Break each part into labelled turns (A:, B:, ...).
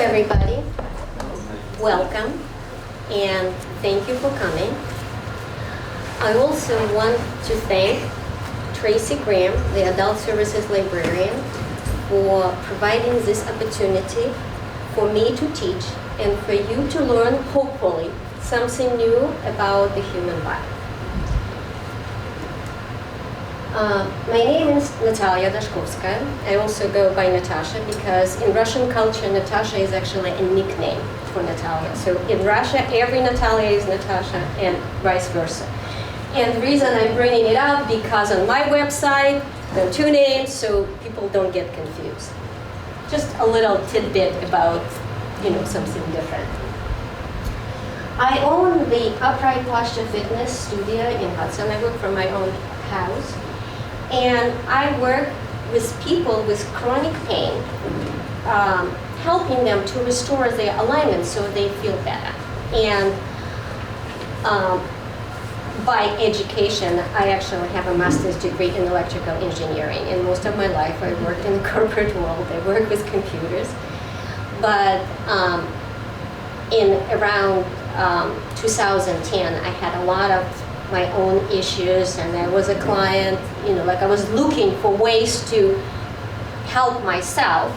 A: everybody. Welcome and thank you for coming. I also want to thank Tracy Graham, the Adult Services Librarian, for providing this opportunity for me to teach and for you to learn, hopefully, something new about the human body. My name is Natalia Dashkovskaya. I also go by Natasha because in Russian culture, Natasha is actually a nickname for Natalia. So in Russia, every Natalia is Natasha and vice versa. And the reason I'm bringing it up because on my website, there are two names so people don't get confused. Just a little tidbit about, something different. I own the Upright Posture Fitness Studio in Hudson. I work from my own house. And I work with people with chronic pain, helping them to restore their alignment so they feel better. And by education, I actually have a master's degree in electrical engineering. And most of my life, I worked in the corporate world. I work with computers. But in around 2010, I had a lot of my own issues, and I was a client, I was looking for ways to help myself,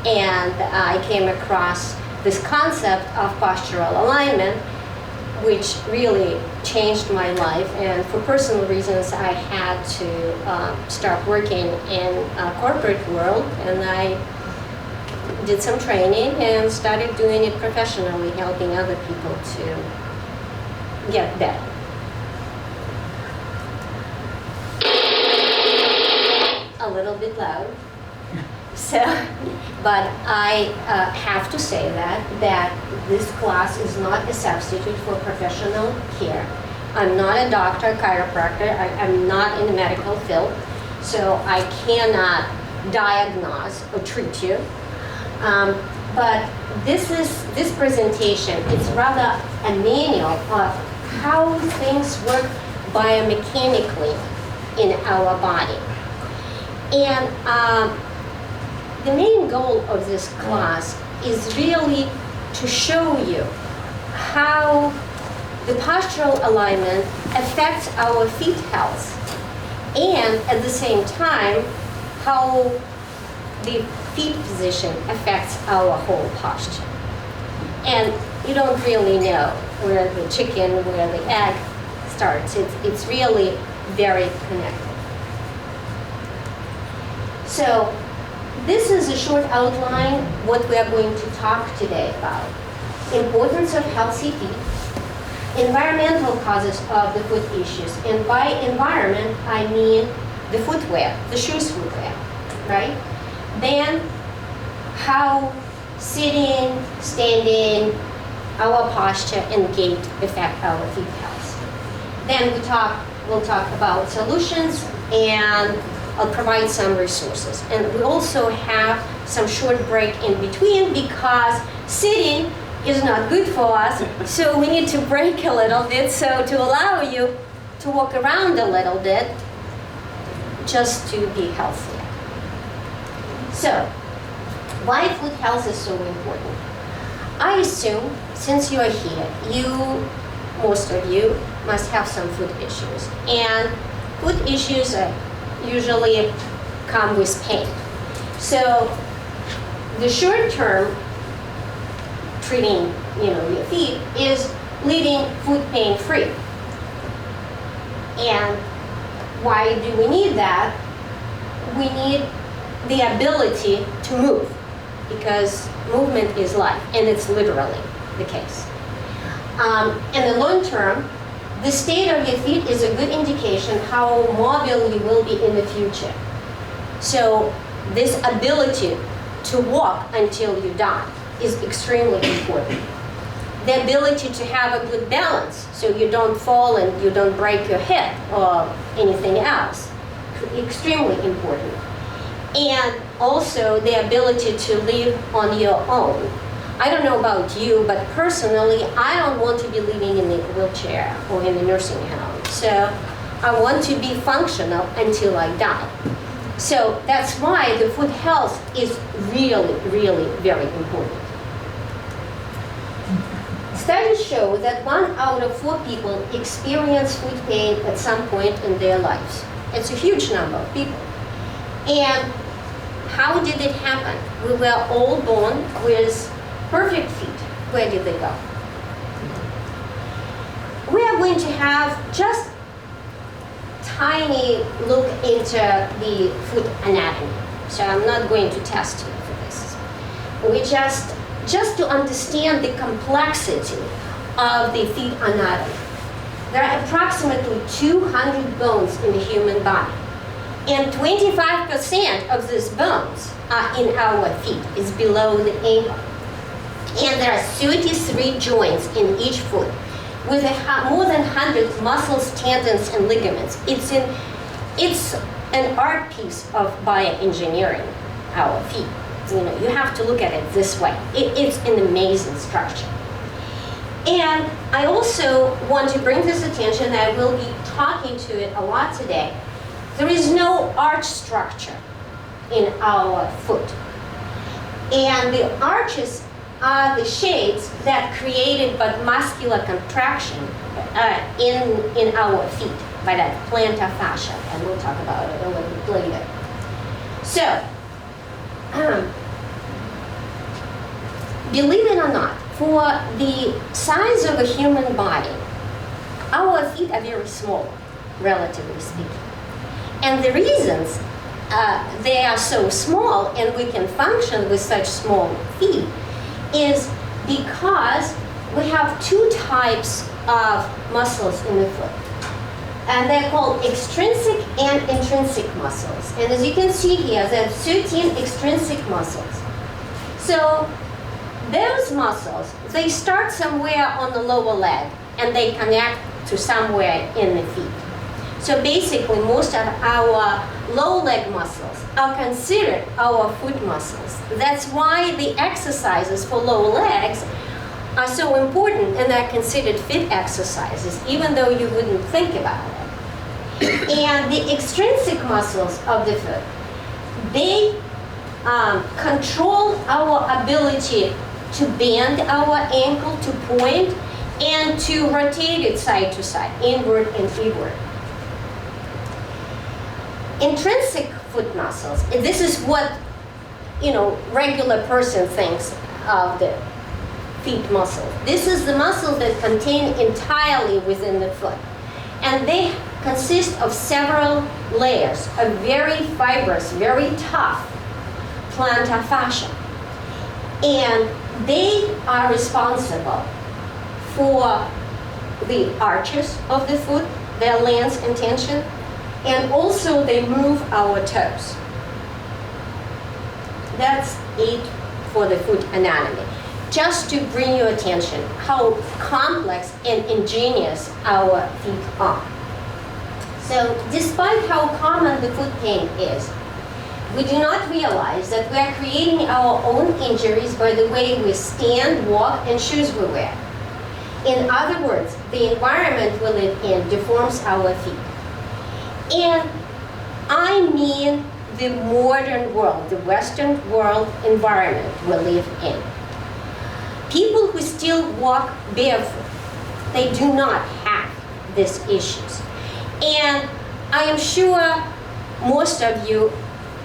A: and I came across this concept of postural alignment, which really changed my life. And for personal reasons, I had to start working in a corporate world, and I did some training and started doing it professionally, helping other people to get better. A little bit loud. So, but I have to say that this class is not a substitute for professional care. I'm not a doctor, chiropractor. I'm not in the medical field, so I cannot diagnose or treat you. But this presentation is rather a manual of how things work biomechanically in our body. And the main goal of this class is really to show you how the postural alignment affects our feet health, and at the same time, how the feet position affects our whole posture. And you don't really know where the chicken, where the egg starts. It's really very connected. So this is a short outline what we are going to talk today about. Importance of healthy feet, environmental causes of the foot issues, and by environment I mean the footwear, the shoes footwear, right? Then how sitting, standing, our posture and gait affect our feet health. Then we'll talk about solutions, and I'll provide some resources. And we also have some short break in between because sitting is not good for us, so we need to break a little bit so to allow you to walk around a little bit just to be healthy. So, why foot health is so important? I assume since you are here, most of you must have some foot issues. And foot issues usually come with pain. So the short term treating your feet is leaving foot pain free. And why do we need that? We need the ability to move, because movement is life, and it's literally the case. In the long term, the state of your feet is a good indication how mobile you will be in the future. So this ability to walk until you die is extremely important. The ability to have a good balance so you don't fall and you don't break your hip or anything else, extremely important. And also the ability to live on your own. I don't know about you, but personally, I don't want to be living in a wheelchair or in a nursing home. So I want to be functional until I die. So that's why the foot health is really, really very important. Studies show that 1 out of 4 people experience foot pain at some point in their lives. It's a huge number of people. And how did it happen? We were all born with perfect feet. Where did they go? We are going to have just tiny look into the foot anatomy. So I'm not going to test you for this. We just to understand the complexity of the feet anatomy. There are approximately 200 bones in the human body. And 25% of these bones are in our feet, is below the ankle. And there are 33 joints in each foot, with more than 100 muscles, tendons, and ligaments. It's an art piece of bioengineering, our feet. You have to look at it this way. It's an amazing structure. And I also want to bring this attention, I will be talking to it a lot today. There is no arch structure in our foot. And the arches are the shapes that created by muscular contraction in our feet by that plantar fascia, and we'll talk about it a little bit later. So, believe it or not, for the size of a human body, our feet are very small, relatively speaking. And the reasons they are so small and we can function with such small feet is because we have 2 types of muscles in the foot. And they're called extrinsic and intrinsic muscles. And as you can see here, there are 13 extrinsic muscles. So those muscles, they start somewhere on the lower leg and they connect to somewhere in the feet. So basically, most of our low leg muscles are considered our foot muscles. That's why the exercises for low legs are so important and are considered fit exercises, even though you wouldn't think about it. And the extrinsic muscles of the foot, they control our ability to bend our ankle, to point, and to rotate it side to side, inward and inward. Intrinsic foot muscles, this is what regular person thinks of the feet muscle. This is the muscle that contain entirely within the foot. And they consist of several layers of very fibrous, very tough plantar fascia. And they are responsible for the arches of the foot, their length and tension, and also they move our toes. That's it for the foot anatomy. Just to bring your attention how complex and ingenious our feet are. So despite how common the foot pain is, we do not realize that we are creating our own injuries by the way we stand, walk, and shoes we wear. In other words, the environment we live in deforms our feet. And I mean the modern world, the Western world environment we live in. People who still walk barefoot, they do not have these issues. And I am sure most of you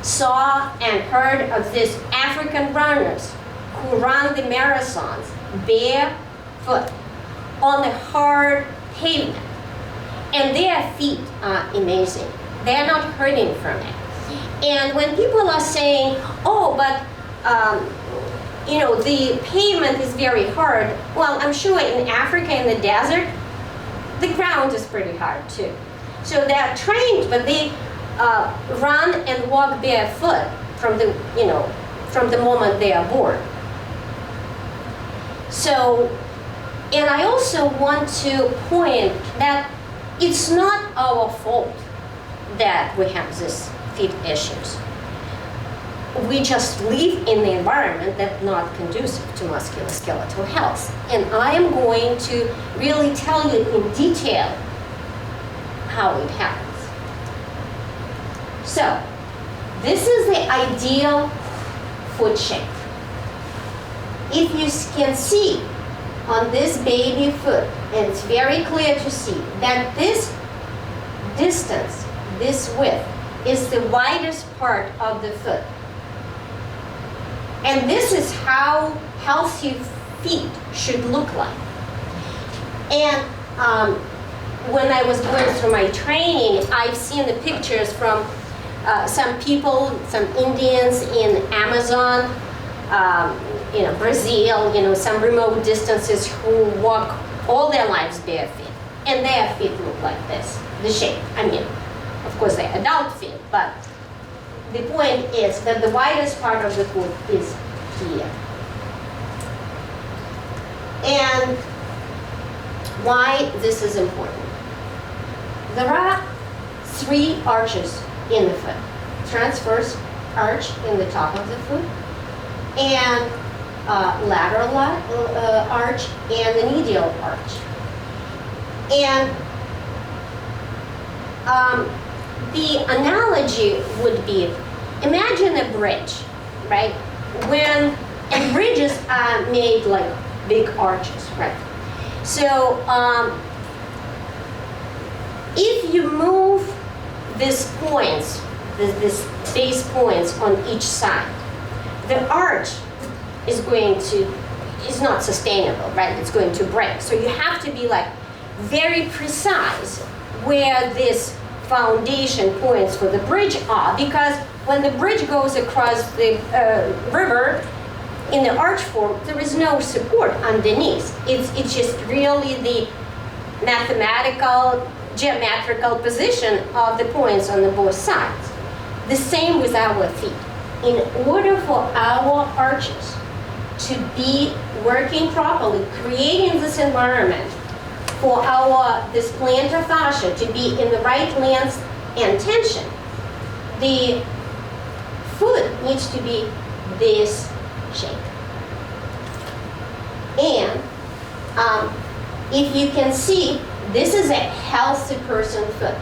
A: saw and heard of these African runners who run the marathons barefoot on the hard pavement. And their feet are amazing. They're not hurting from it. And when people are saying, oh, but the pavement is very hard, well, I'm sure in Africa, in the desert, the ground is pretty hard too. So they're trained, but they run and walk barefoot from the moment they are born. So, and I also want to point that it's not our fault that we have these feet issues. We just live in the environment that's not conducive to musculoskeletal health. And I am going to really tell you in detail how it happens. So, this is the ideal foot shape. If you can see, on this baby foot, and it's very clear to see that this distance, this width, is the widest part of the foot. And this is how healthy feet should look like. And when I was going through my training, I've seen the pictures from some people, some Indians in Amazon, Brazil, some remote distances, who walk all their lives bare feet. And their feet look like this, the shape. I mean, of course they're adult feet, but the point is that the widest part of the foot is here. And why this is important. There are 3 arches in the foot. Transverse arch in the top of the foot, and lateral arch, and the medial arch. And the analogy would be, imagine a bridge, right? And bridges are made like big arches, right? So if you move these points, these base points on each side, the arch is not sustainable, right? It's going to break. So you have to be like very precise where these foundation points for the bridge are, because when the bridge goes across the river in the arch form, there is no support underneath. It's just really the mathematical, geometrical position of the points on the both sides. The same with our feet. In order for our arches to be working properly, creating this environment for this plantar fascia to be in the right length and tension, the foot needs to be this shape. And if you can see, this is a healthy person foot,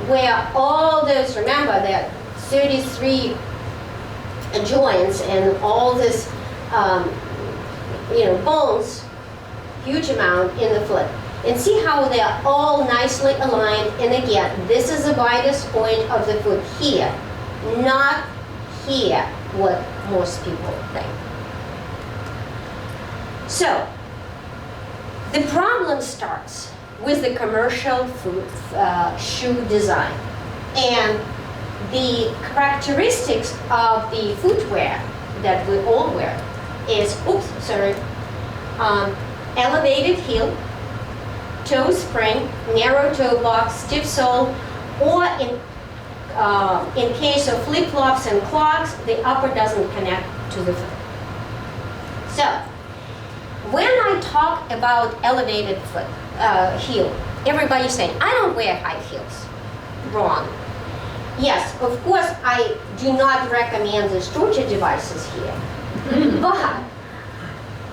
A: where all those, remember, there are 33 joints and all this, bones, huge amount in the foot. And see how they're all nicely aligned. And again, this is the widest point of the foot here, not here, what most people think. So, the problem starts with the commercial shoe design. And the characteristics of the footwear that we all wear is, elevated heel, toe spring, narrow toe box, stiff sole, or in case of flip-flops and clogs, the upper doesn't connect to the foot. So, when I talk about elevated foot, heel, everybody's saying, I don't wear high heels. Wrong. Yes, of course, I do not recommend the torture devices here. But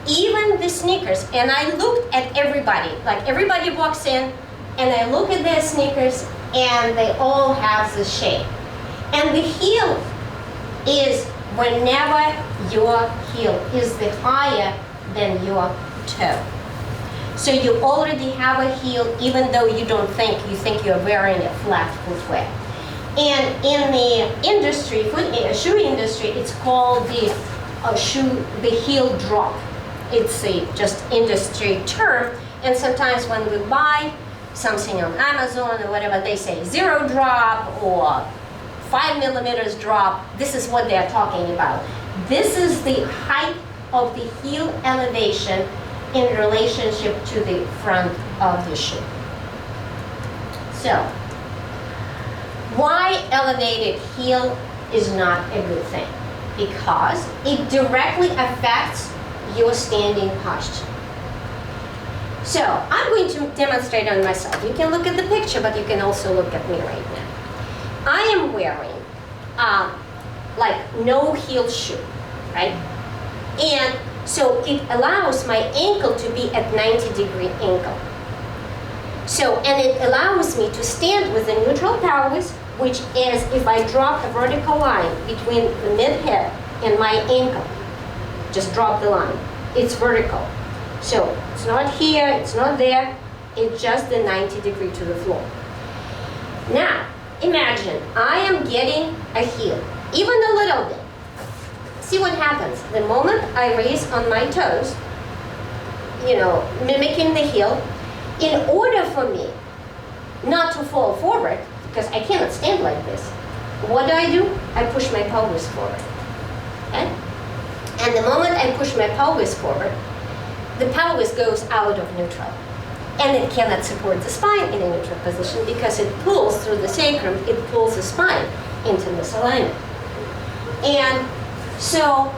A: even the sneakers, and I looked at everybody, like everybody walks in, and I look at their sneakers, and they all have this shape. And the heel is whenever your heel is the higher than your toe. So you already have a heel, even though you think you're wearing a flat footwear. And in the industry, shoe industry, it's called the heel drop. It's a just industry term, and sometimes when we buy something on Amazon or whatever, they say 0 drop or 5 millimeters drop. This is what they're talking about. This is the height of the heel elevation in relationship to the front of the shoe. So, why elevated heel is not a good thing? Because it directly affects your standing posture. So, I'm going to demonstrate on myself. You can look at the picture, but you can also look at me right now. I am wearing no heel shoe, right? And so it allows my ankle to be at 90-degree angle. So, and it allows me to stand with a neutral pelvis, which is if I drop a vertical line between the mid-hip and my ankle, just drop the line, it's vertical. So it's not here, it's not there, it's just the 90 degree to the floor. Now, imagine I am getting a heel, even a little bit. See what happens. The moment I raise on my toes, mimicking the heel, in order for me not to fall forward, because I cannot stand like this, what do? I push my pelvis forward. Okay? And the moment I push my pelvis forward, the pelvis goes out of neutral. And it cannot support the spine in a neutral position because it pulls through the sacrum, it pulls the spine into misalignment. And so,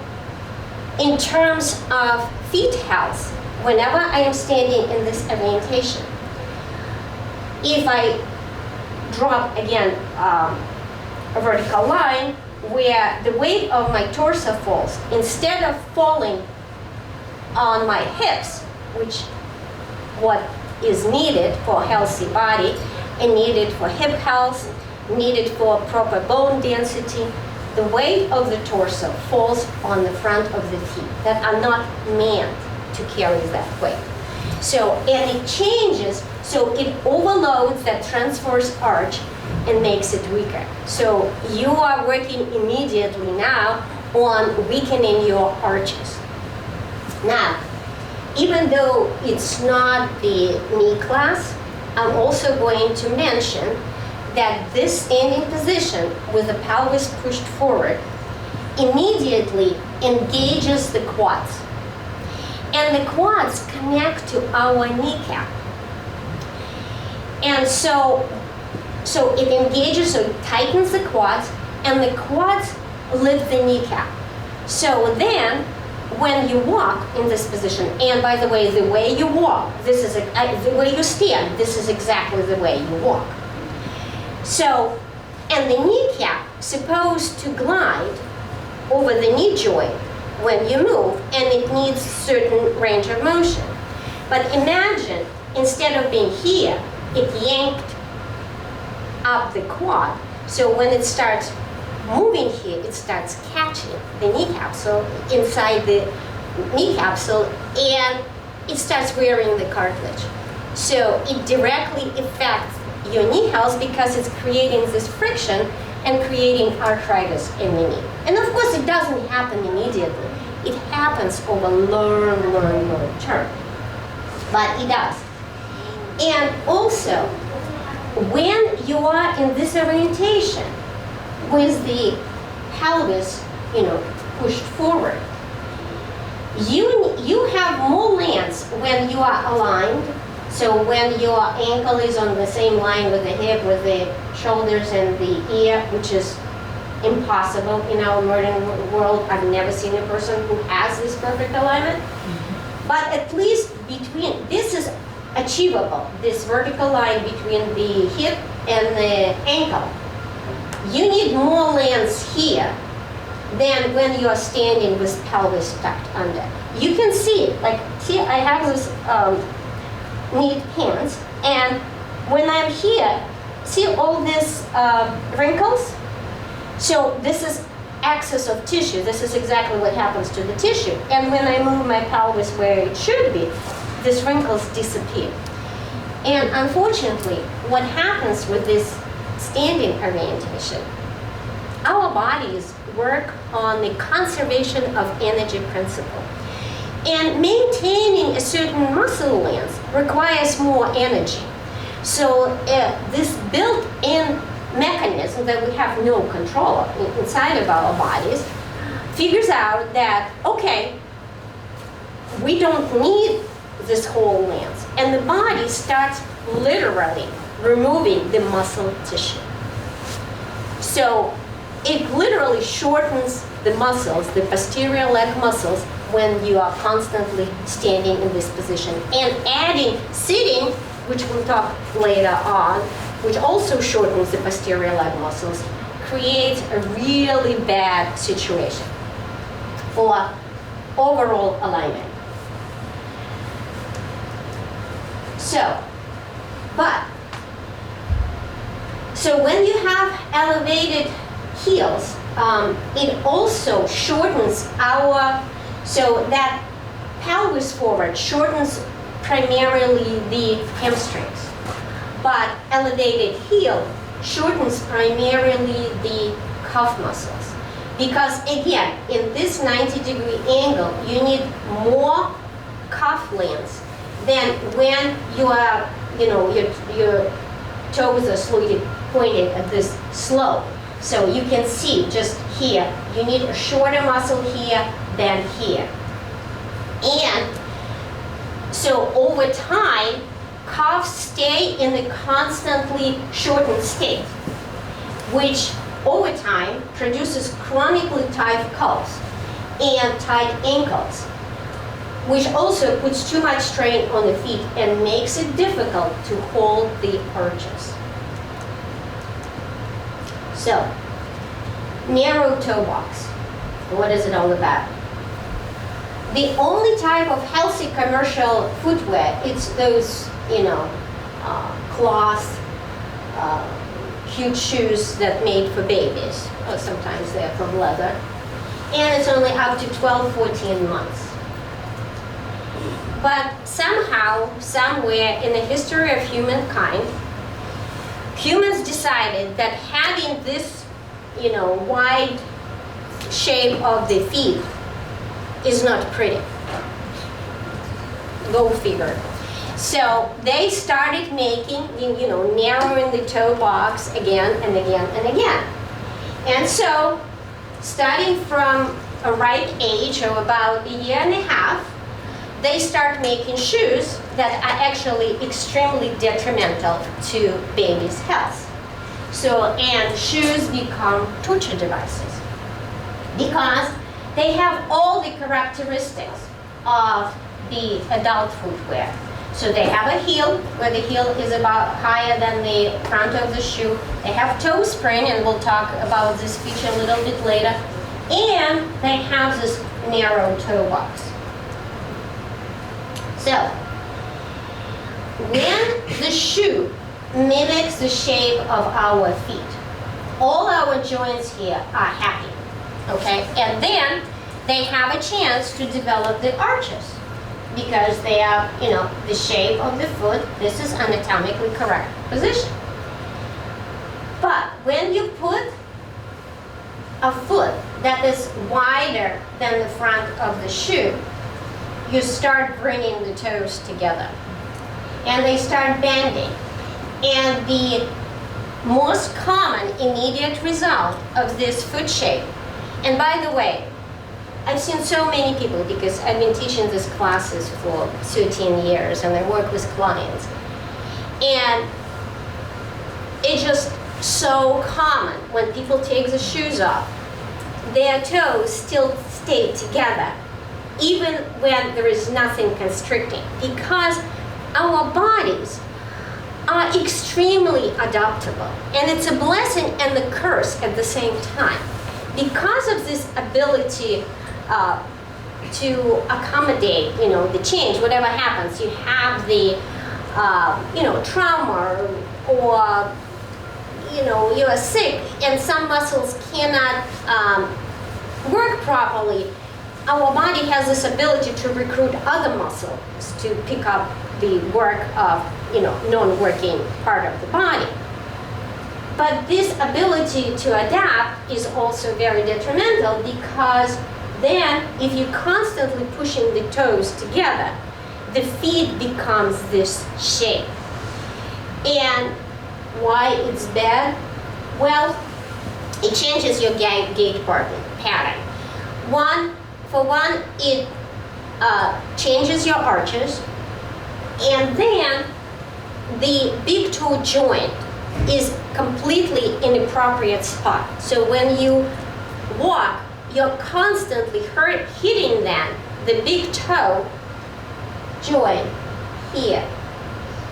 A: in terms of feet health, whenever I am standing in this orientation, if I drop, again, a vertical line where the weight of my torso falls, instead of falling on my hips, which what is needed for a healthy body and needed for hip health, needed for proper bone density, the weight of the torso falls on the front of the feet that are not meant to carry that weight. So, and it changes, so it overloads that transverse arch and makes it weaker. So you are working immediately now on weakening your arches. Now, even though it's not the knee class, I'm also going to mention that this standing position with the pelvis pushed forward immediately engages the quads. And the quads connect to our kneecap. And so it engages, so it tightens the quads, and the quads lift the kneecap. So then, when you walk in this position, and by the way you walk, this is the way you stand, this is exactly the way you walk. So, and the kneecap supposed to glide over the knee joint when you move, and it needs certain range of motion. But imagine, instead of being here, it yanked up the quad, so when it starts moving here, it starts catching the knee capsule inside the knee capsule, and it starts wearing the cartilage. So it directly affects your knee health because it's creating this friction and creating arthritis in the knee. And of course, it doesn't happen immediately. It happens over long term, but it does. And also, when you are in this orientation with the pelvis, pushed forward, you have more length when you are aligned. So when your ankle is on the same line with the hip, with the shoulders and the ear, which is impossible in our modern world. I've never seen a person who has this perfect alignment. But at least between, this is achievable, this vertical line between the hip and the ankle. You need more length here than when you are standing with pelvis tucked under. You can see, see I have this knee pants, and when I'm here, see all these wrinkles? So this is excess of tissue. This is exactly what happens to the tissue. And when I move my pelvis where it should be, these wrinkles disappear. And unfortunately, what happens with this standing orientation, our bodies work on the conservation of energy principle. And maintaining a certain muscle length requires more energy. So this built-in mechanism that we have no control of inside of our bodies figures out that, okay, we don't need this whole length. And the body starts literally removing the muscle tissue. So it literally shortens the muscles, the posterior leg muscles, when you are constantly standing in this position. And adding sitting, which we'll talk later on, which also shortens the posterior leg muscles, creates a really bad situation for overall alignment. So when you have elevated heels, it also shortens our, so that pelvis forward shortens primarily the hamstrings, but elevated heel shortens primarily the calf muscles. Because again, in this 90-degree angle, you need more calf length than when you are, your toes are slightly pointed at this slope. So you can see just here, you need a shorter muscle here than here. And so over time, calves stay in the constantly shortened state, which over time produces chronically tight calves and tight ankles, which also puts too much strain on the feet and makes it difficult to hold the arches. So, narrow toe box. What is it all about? The only type of healthy commercial footwear, it's those, cloth, cute shoes that made for babies, or sometimes they're from leather. And it's only up to 12, 14 months. But somehow, somewhere in the history of humankind, humans decided that having this, wide shape of the feet is not pretty. Go figure. So they started making, narrowing the toe box again and again and again. And so, starting from a ripe age of about a year and a half, they start making shoes that are actually extremely detrimental to babies' health. So, and shoes become torture devices because they have all the characteristics of the adult footwear. So they have a heel, where the heel is about higher than the front of the shoe. They have toe spring, and we'll talk about this feature a little bit later. And they have this narrow toe box. So, when the shoe mimics the shape of our feet, all our joints here are happy, okay? And then they have a chance to develop the arches because they are, the shape of the foot. This is anatomically correct position. But when you put a foot that is wider than the front of the shoe, you start bringing the toes together. And they start bending. And the most common immediate result of this foot shape, and by the way, I've seen so many people because I've been teaching these classes for 13 years and I work with clients. And it's just so common when people take the shoes off, their toes still stay together even when there is nothing constricting, because our bodies are extremely adaptable, and it's a blessing and a curse at the same time. Because of this ability to accommodate, the change, whatever happens, you have the, trauma, or, you are sick, and some muscles cannot work properly. Our body has this ability to recruit other muscles to pick up the work of, non-working part of the body. But this ability to adapt is also very detrimental, because then if you're constantly pushing the toes together, the feet becomes this shape. And why it's bad? Well, it changes your gait pattern. For one, it changes your arches, and then the big toe joint is completely inappropriate spot. So when you walk, you're constantly hitting then the big toe joint here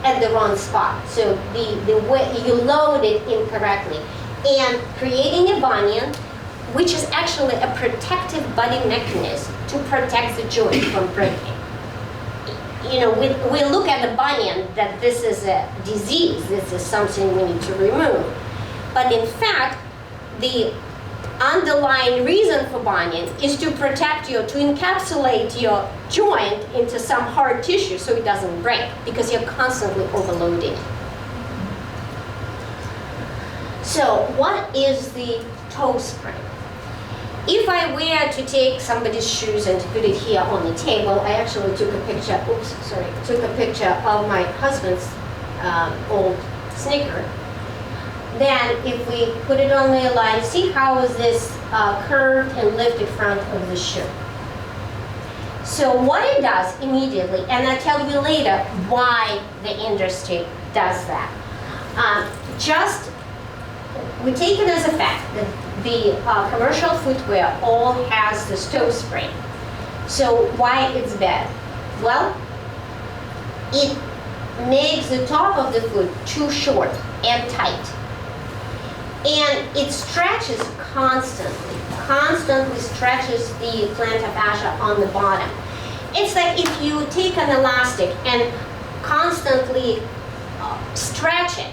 A: at the wrong spot. So the way you load it incorrectly, and creating a bunion, which is actually a protective body mechanism to protect the joint from breaking. We look at the bunion that this is a disease, this is something we need to remove. But in fact, the underlying reason for bunion is to protect you, to encapsulate your joint into some hard tissue so it doesn't break, because you're constantly overloading. So what is the toe spring? If I were to take somebody's shoes and to put it here on the table, I actually took a picture, took a picture of my husband's old sneaker. Then if we put it on the line, see how is this curved and lifted front of the shoe. So what it does immediately, and I'll tell you later why the industry does that. We take it as a fact that the commercial footwear all has this toe spring. So why it's bad? Well, it makes the top of the foot too short and tight. And it stretches constantly stretches the plantar fascia on the bottom. It's like if you take an elastic and constantly stretch it,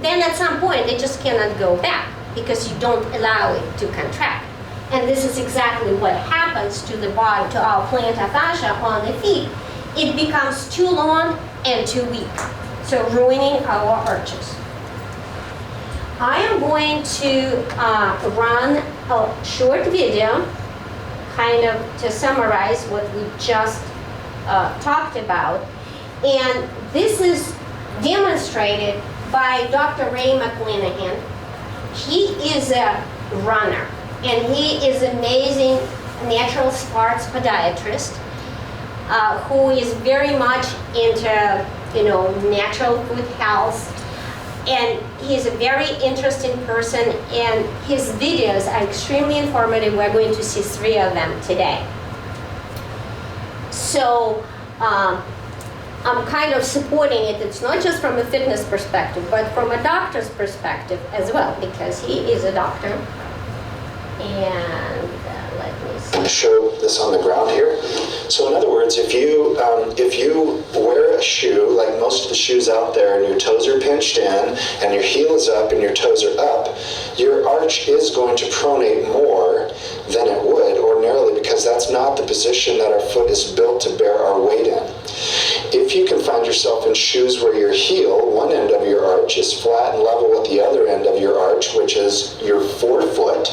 A: then at some point it just cannot go back because you don't allow it to contract. And this is exactly what happens to the body, to our plantar fascia on the feet. It becomes too long and too weak, so ruining our arches. I am going to run a short video, kind of to summarize what we just talked about. And this is demonstrated by Dr. Ray McClanahan. He is a runner, and he is an amazing natural sports podiatrist who is very much into, natural foot health. And he's a very interesting person, and his videos are extremely informative. We're going to see 3 of them today. So I'm kind of supporting it. It's not just from a fitness perspective, but from a doctor's perspective as well, because he is a doctor. And let me see.
B: I'm going to show this on the ground here. So in other words, if you wear a shoe, like most of the shoes out there, and your toes are pinched in, and your heel is up, and your toes are up, your arch is going to pronate more than it would ordinarily, because that's not the position that our foot is built to bear our weight in. If you can find yourself in shoes where your heel, one end of your arch, is flat and level with the other end of your arch, which is your forefoot,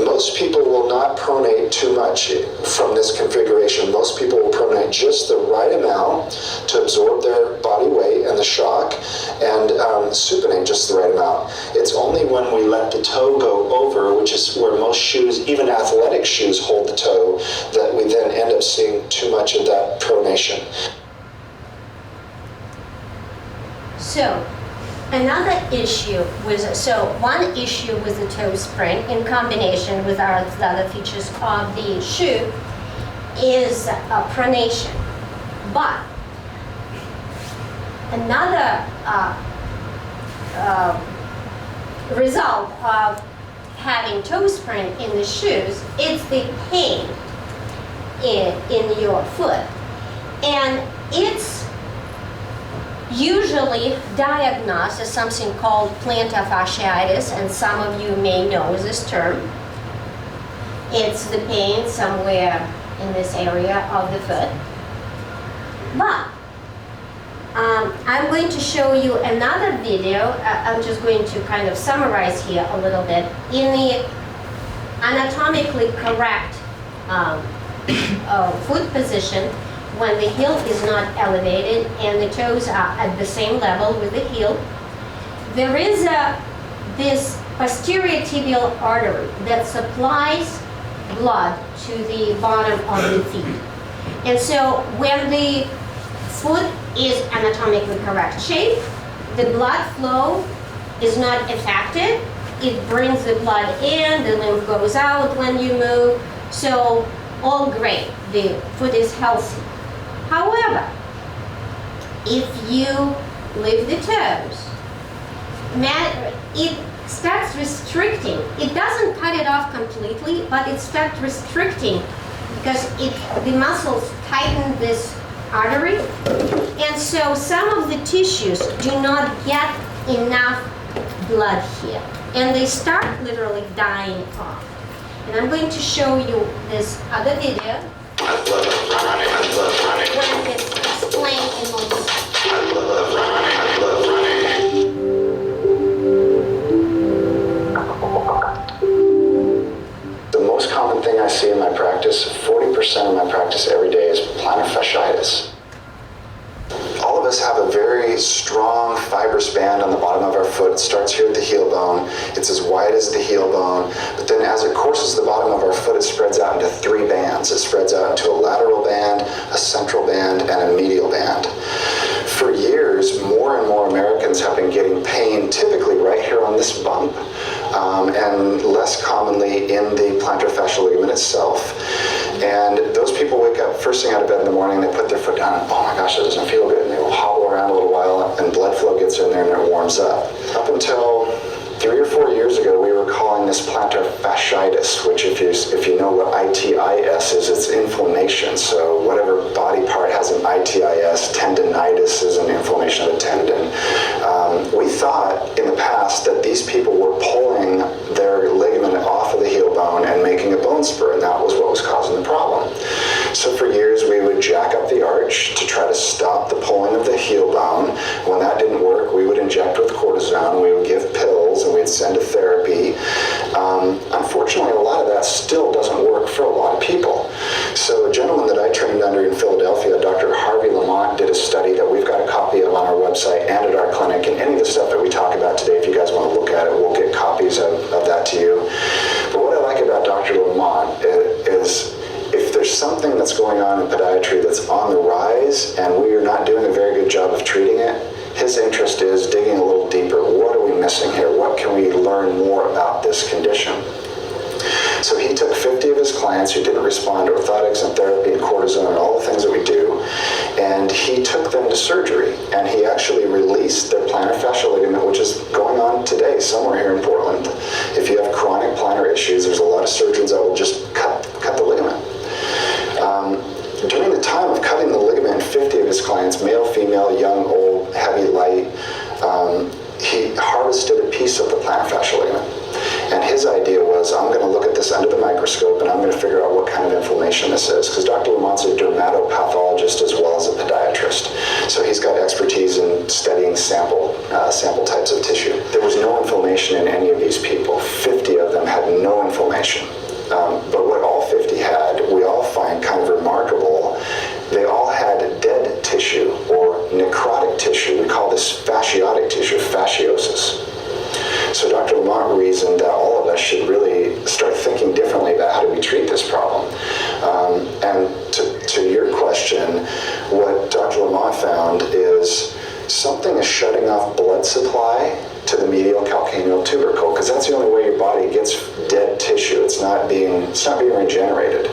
B: most people will not pronate too much from this configuration. Most people will pronate just the right amount to absorb their body weight and the shock, and supinate just the right amount. It's only when we let the toe go over, which is where most shoes, even athletic shoes, hold the toe, that we then end up seeing too much of that pronation.
A: So, another issue one issue with the toe spring in combination with our other features of the shoe is pronation. But another result of having toe spring in the shoes is the pain in your foot. And it's usually diagnosed as something called plantar fasciitis, and some of you may know this term. It's the pain somewhere in this area of the foot. But I'm going to show you another video. I'm just going to kind of summarize here a little bit. In the anatomically correct foot position, when the heel is not elevated and the toes are at the same level with the heel, there is this posterior tibial artery that supplies blood to the bottom of the feet. And so when the foot is anatomically correct shape, the blood flow is not affected. It brings the blood in, the lymph goes out when you move, so all great, the foot is healthy. However, if you leave the toes, it starts restricting. It doesn't cut it off completely, but it starts restricting because the muscles tighten this artery, and so some of the tissues do not get enough blood here. and they start literally dying off. And I'm going to show you this other video where it's explained in more detail.
B: The most common thing I see in my practice, 40% of my practice every day, is plantar fasciitis. All of us have a very strong fibrous band on the bottom of our foot. It starts here at the heel bone. It's as wide as the heel bone. But then as it courses the bottom of our foot, it spreads out into 3 bands. It spreads out into a lateral band, a central band, and a medial band. For years, more and more Americans have been getting pain, typically right here on this bump, and less commonly in the plantar fascial ligament itself. And those people wake up first thing out of bed in the morning, they put their foot down, and oh my gosh, it doesn't feel good. And they will hobble around a little while, and blood flow gets in there and it warms up. Up until 3 or 4 years ago, we were calling this plantar fasciitis, which if you know what ITIS is, it's inflammation. So whatever body part has an ITIS, tendinitis is an inflammation of a tendon. We thought in the past that these people were pulling their ligament off of the heel bone and making a bone spur, and that was what was causing the problem. So for years, we would jack up the arch to try to stop the pulling of the heel bone. When that didn't work, we would inject with cortisone, we would give pills, and we'd send to therapy. Unfortunately, a lot of that still doesn't work for a lot of people. So a gentleman that I trained under in Philadelphia, Dr. Harvey Lamont, did a study that we've got a copy of on our website and at our clinic, and any of the stuff that we talk about today, if you guys want to look at it, we'll get copies of that to you. But what I like about Dr. Lamont is if there's something that's going on in podiatry that's on the rise and we are not doing a very good job of treating it, his interest is digging a little deeper. What are we missing here? What can we learn more about this condition? So he took 50 of his clients who didn't respond to orthotics and therapy and cortisone and all the things that we do, and he took them to surgery, and he actually released their plantar fascial ligament, which is going on today somewhere here in Portland. If you have chronic plantar issues, there's a lot of surgeons that will just cut the ligament. During the time of cutting the ligament, 50 of his clients, male, female, young, old, heavy, light, he harvested a piece of the plantar fascial ligament. And his idea was, I'm going to look at this under the microscope and I'm going to figure out what kind of inflammation this is. Because Dr. Lamont's a dermatopathologist as well as a podiatrist. So he's got expertise in studying sample types of tissue. There was no inflammation in any of these people. 50 of them had no inflammation. But what all 50 had, we all find kind of remarkable. They all had dead tissue or necrotic tissue. We call this fasciotic tissue, fasciosis. So Dr. Lamont reasoned that all of us should really start thinking differently about how do we treat this problem. And to your question, what Dr. Lamont found is something is shutting off blood supply to the medial calcaneal tubercle, because that's the only way your body gets dead tissue. It's not being regenerated.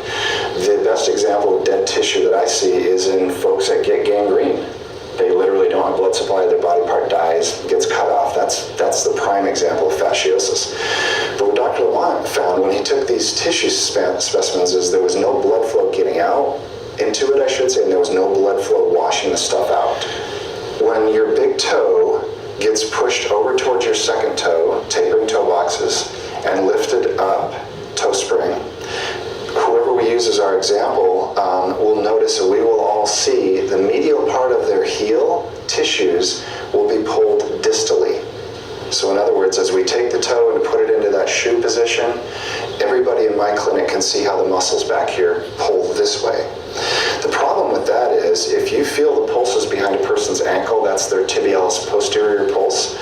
B: The best example of dead tissue that I see is in folks that get gangrene. They literally don't have blood supply, their body part dies, gets cut off. That's the prime example of fasciosis. But what Dr. Lamont found when he took these tissue specimens is there was no blood flow getting out into it, I should say, and there was no blood flow washing the stuff out. When your big toe gets pushed over towards your second toe, tapering toe boxes, and lifted up, toe spring, whoever we use as our example will notice that we will all see the medial part of their heel tissues will be pulled distally. So in other words, as we take the toe and put it into that shoe position, everybody in my clinic can see how the muscles back here pull this way. The problem with that is if you feel the pulses behind a person's ankle, that's their tibialis posterior pulse,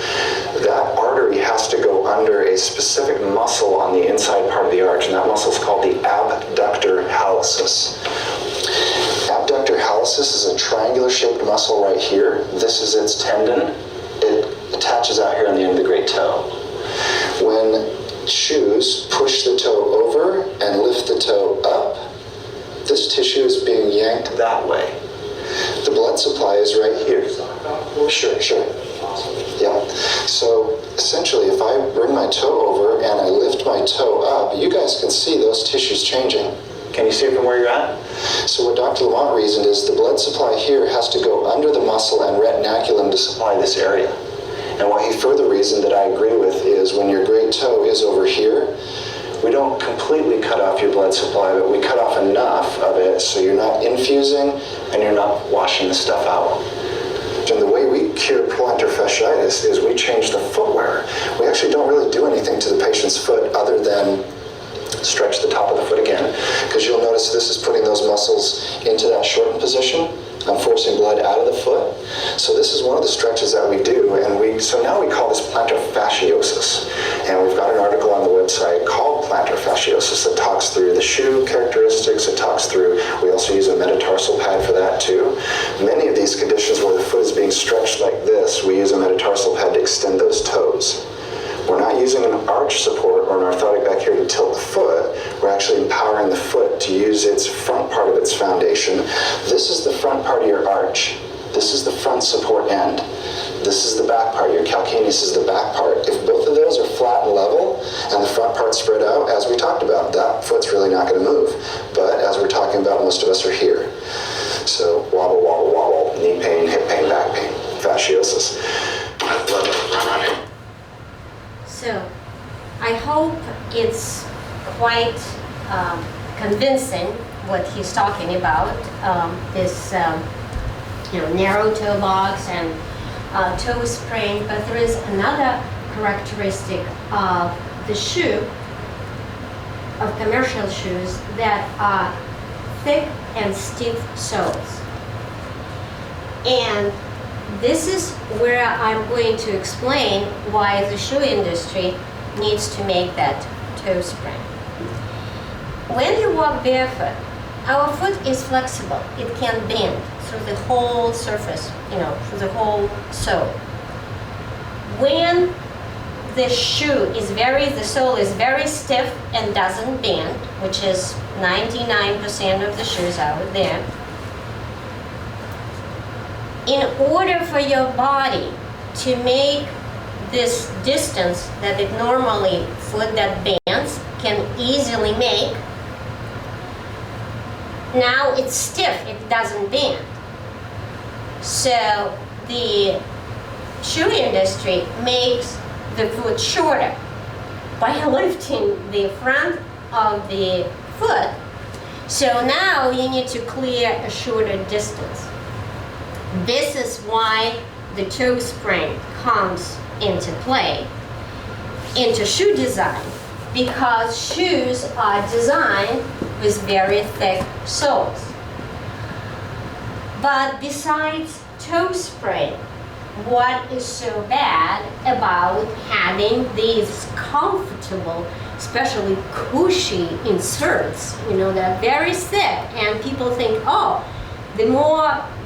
B: that artery has to go under a specific muscle on the inside part of the arch, and that muscle is called the abductor hallucis. Abductor hallucis is a triangular shaped muscle right here. This is its tendon. It attaches out here on the end of the great toe. When shoes push the toe over and lift the toe up, this tissue is being yanked that way. The blood supply is right here. Sure. Yeah. So essentially, if I bring my toe over and I lift my toe up, you guys can see those tissues changing. Can you see from where you're at? So what Dr. Lamont reasoned is the blood supply here has to go under the muscle and retinaculum to supply this area. And what he further reasoned that I agree with is when your great toe is over here, we don't completely cut off your blood supply, but we cut off enough of it so you're not infusing and you're not washing the stuff out. And the way we cure plantar fasciitis is we change the footwear. We actually don't really do anything to the patient's foot other than stretch the top of the foot again, because you'll notice this is putting those muscles into that shortened position. I'm forcing blood out of the foot. So this is one of the stretches that we do, and so now we call this plantar fasciosis. And we've got an article on the website called Plantar Fasciosis that talks through the shoe characteristics. It talks through, we also use a metatarsal pad for that too. Many of these conditions where the foot is being stretched like this, we use a metatarsal pad to extend those toes. We're not using an arch support or an orthotic back here to tilt the foot. We're actually empowering the foot to use its front part of its foundation. This is the front part of your arch. This is the front support end. This is the back part. Your calcaneus is the back part. If both of those are flat and level and the front part spread out, as we talked about, that foot's really not going to move. But as we're talking about, most of us are here. So wobble, wobble, wobble, knee pain, hip pain, back pain, fasciosis.
A: So, I hope it's quite convincing what he's talking about, this narrow toe box and toe spring, but there is another characteristic of the shoe, of commercial shoes, that are thick and stiff soles. And this is where I'm going to explain why the shoe industry needs to make that toe spring. When you walk barefoot, our foot is flexible. It can bend through the whole surface, through the whole sole. When the sole is very stiff and doesn't bend, which is 99% of the shoes out there, in order for your body to make this distance that it normally, foot that bends, can easily make, now it's stiff, it doesn't bend. So the shoe industry makes the foot shorter by lifting the front of the foot. So now you need to clear a shorter distance. This is why the toe spring comes into play, into shoe design, because shoes are designed with very thick soles. But besides toe spring, what is so bad about having these comfortable, especially cushy inserts, they're very thick, and people think,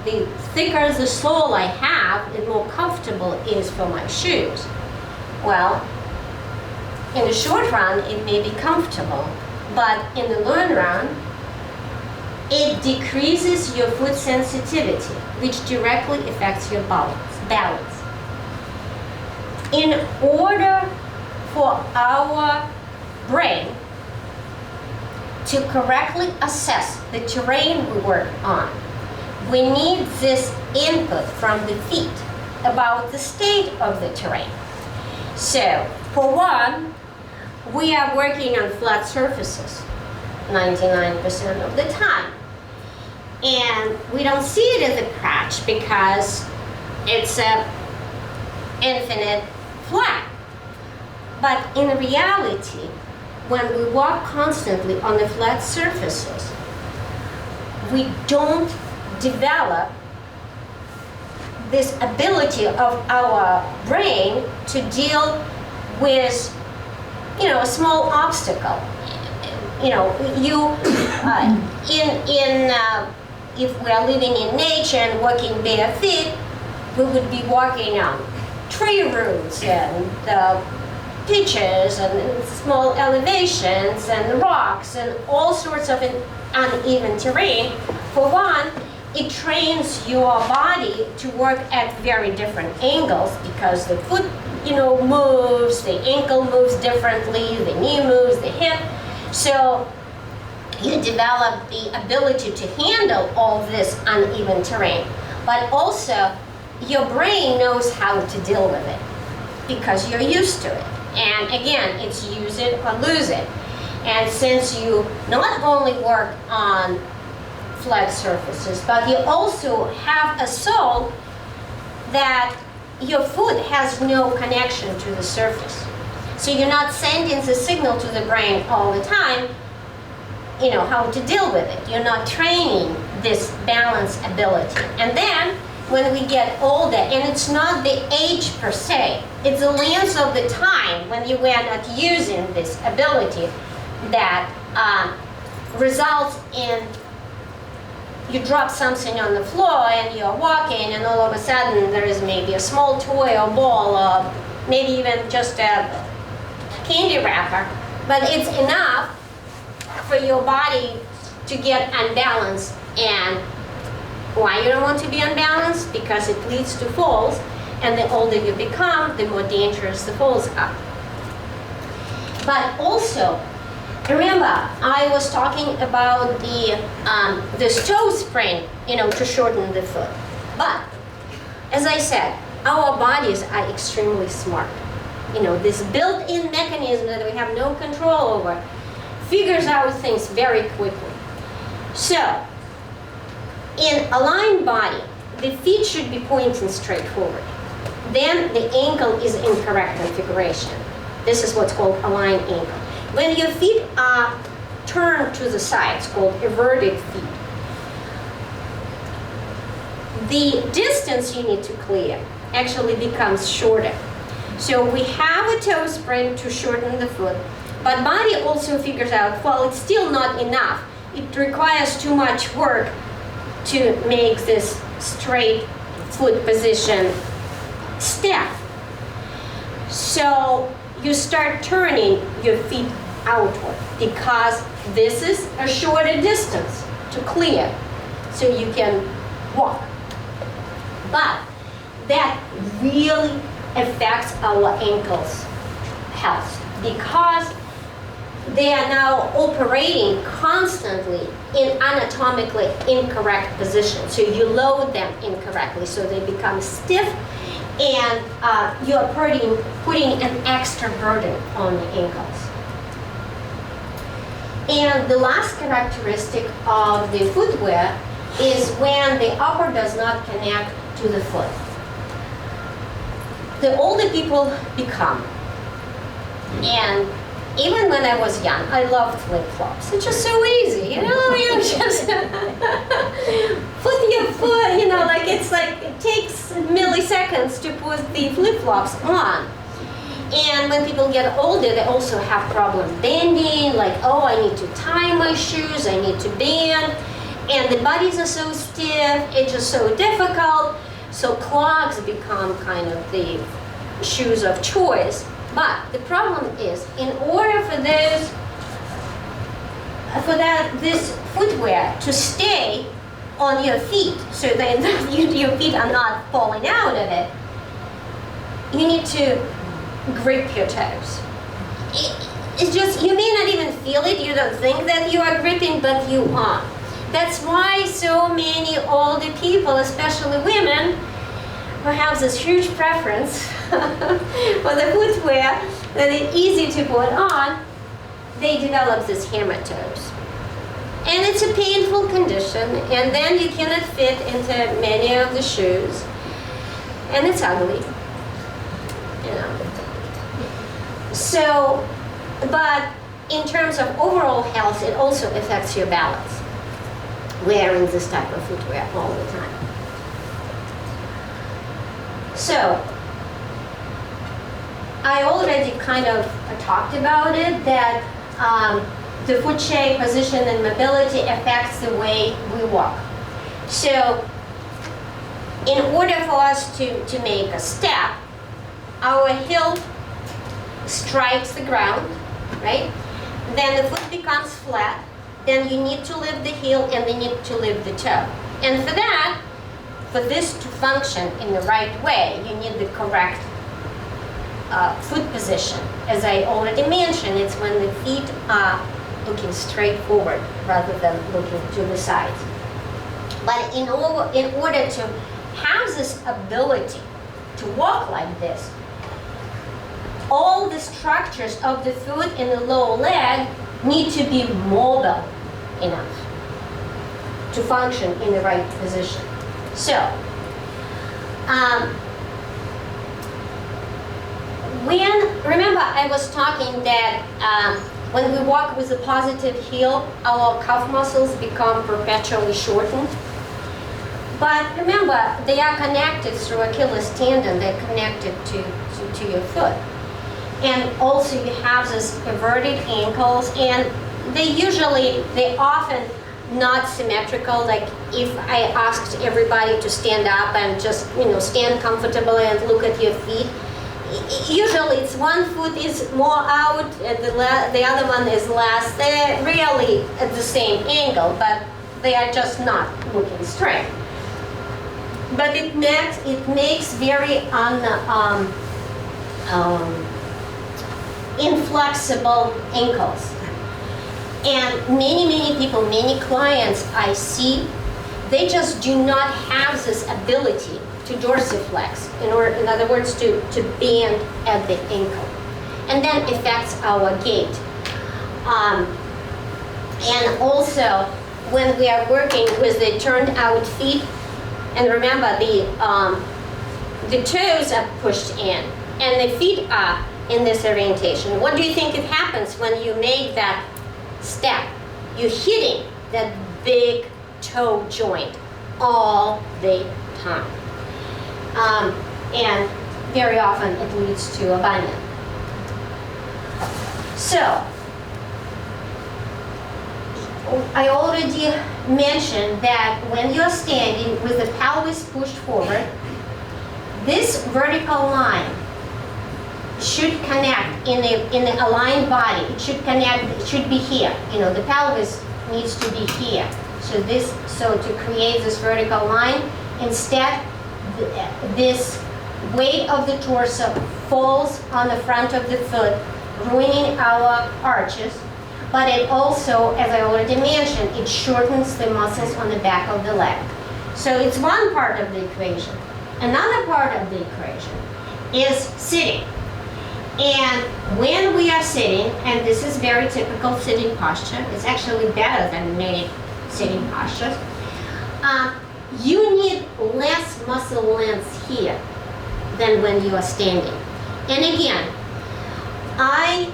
A: the thicker the sole I have, the more comfortable it is for my shoes. Well, in the short run, it may be comfortable, but in the long run, it decreases your foot sensitivity, which directly affects your balance. In order for our brain to correctly assess the terrain we work on, we need this input from the feet about the state of the terrain. So, for one, we are working on flat surfaces 99% of the time. And we don't see it as a crutch because it's an infinite flat. But in reality, when we walk constantly on the flat surfaces, we don't develop this ability of our brain to deal with, a small obstacle. If we are living in nature and walking bare feet, we would be walking on tree roots and pitches and small elevations and rocks and all sorts of uneven terrain. For one, it trains your body to work at very different angles because the foot, moves, the ankle moves differently, the knee moves, the hip. So you develop the ability to handle all this uneven terrain. But also, your brain knows how to deal with it. because you're used to it. And again, it's use it or lose it. And since you not only work on flat surfaces, but you also have a sole that your foot has no connection to the surface. So you're not sending the signal to the brain all the time, you know, how to deal with it. You're not training this balance ability. And then when we get older, and it's not the age per se, it's the length of the time when you were not using this ability that results in you drop something on the floor and you're walking and all of a sudden there is maybe a small toy or ball or maybe even just a candy wrapper, but it's enough for your body to get unbalanced. And why you don't want to be unbalanced? Because it leads to falls, and the older you become, the more dangerous the falls are. But also, remember, I was talking about this toe spring, you know, to shorten the foot. But as I said, our bodies are extremely smart. You know, this built-in mechanism that we have no control over figures out things very quickly. So, in aligned body, the feet should be pointing straight forward. Then the ankle is in correct configuration. This is what's called aligned ankle. When your feet are turned to the sides, called everted feet, the distance you need to clear actually becomes shorter. So we have a toe spring to shorten the foot, but body also figures out, well, it's still not enough. It requires too much work to make this straight foot position step. So you start turning your feet outward because this is a shorter distance to clear so you can walk. But that really affects our ankles' health because they are now operating constantly in anatomically incorrect positions. So you load them incorrectly, so they become stiff, and you're putting an extra burden on the ankles. And the last characteristic of the footwear is when the upper does not connect to the foot. The older people become, and even when I was young, I loved flip-flops. It's just so easy, you know, you just put your foot, you know, like it takes milliseconds to put the flip-flops on. And when people get older, they also have problems bending, like, oh, I need to tie my shoes, I need to bend, and the bodies are so stiff, it's just so difficult. So clogs become kind of the shoes of choice. But the problem is, in order for this footwear to stay on your feet, so that your feet are not falling out of it, you need to grip your toes. It's just, you may not even feel it, you don't think that you are gripping, but you are. That's why so many older people, especially women, who have this huge preference for the footwear that is easy to put on, they develop this hammer toes. And it's a painful condition, and then you cannot fit into many of the shoes, and it's ugly, you know. So, but in terms of overall health, it also affects your balance, wearing this type of footwear all the time. So, I already kind of talked about it, that the foot shape, position, and mobility affects the way we walk. So, in order for us to make a step, our heel strikes the ground, right? Then the foot becomes flat, then you need to lift the heel and then you need to lift the toe. And for that, for this to function in the right way, you need the correct foot position. As I already mentioned, it's when the feet are looking straight forward rather than looking to the sides. But in order to have this ability to walk like this, all the structures of the foot in the lower leg need to be mobile enough to function in the right position. So, remember I was talking that when we walk with a positive heel, our calf muscles become perpetually shortened. But remember, they are connected through Achilles tendon. They're connected to your foot. And also you have these everted ankles, and they often not symmetrical. Like if I asked everybody to stand up and just, stand comfortably and look at your feet, usually it's one foot is more out, and the other one is less. They're really at the same angle, but they are just not looking straight. But it makes very inflexible ankles. And many people, many clients I see, they just do not have this ability to dorsiflex, in other words, to bend at the ankle. And then affects our gait. And also, when we are working with the turned out feet, and remember the toes are pushed in, and the feet are in this orientation. What do you think it happens when you make that step? You're hitting that big toe joint all the time. And very often it leads to a bunion. So, I already mentioned that when you're standing with the pelvis pushed forward, this vertical line should connect in the aligned body. It should be here. The pelvis needs to be here. So to create this vertical line, instead, this weight of the torso falls on the front of the foot, ruining our arches. But it also, as I already mentioned, it shortens the muscles on the back of the leg. So it's one part of the equation. Another part of the equation is sitting. And when we are sitting, and this is very typical sitting posture, it's actually better than many sitting postures, you need less muscle length here than when you are standing. And again, I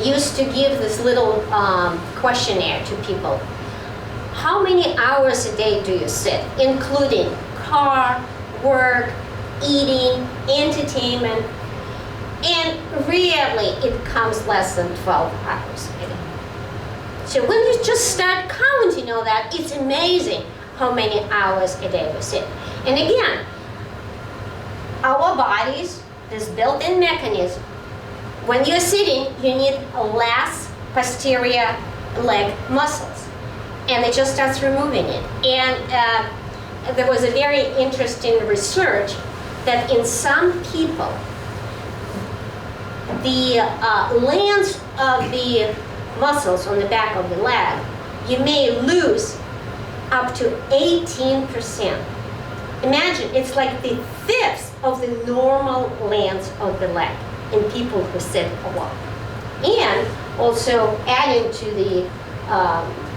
A: used to give this little questionnaire to people. How many hours a day do you sit, including car, work, eating, entertainment? And rarely it comes less than 12 hours a day. So when you just start counting all that, it's amazing how many hours a day we sit. And again, our bodies, this built-in mechanism, when you're sitting, you need less posterior leg muscles. And it just starts removing it. And there was a very interesting research that in some people, the length of the muscles on the back of the leg, you may lose up to 18%. Imagine, it's like the fifth of the normal length of the leg in people who sit a lot. And also adding to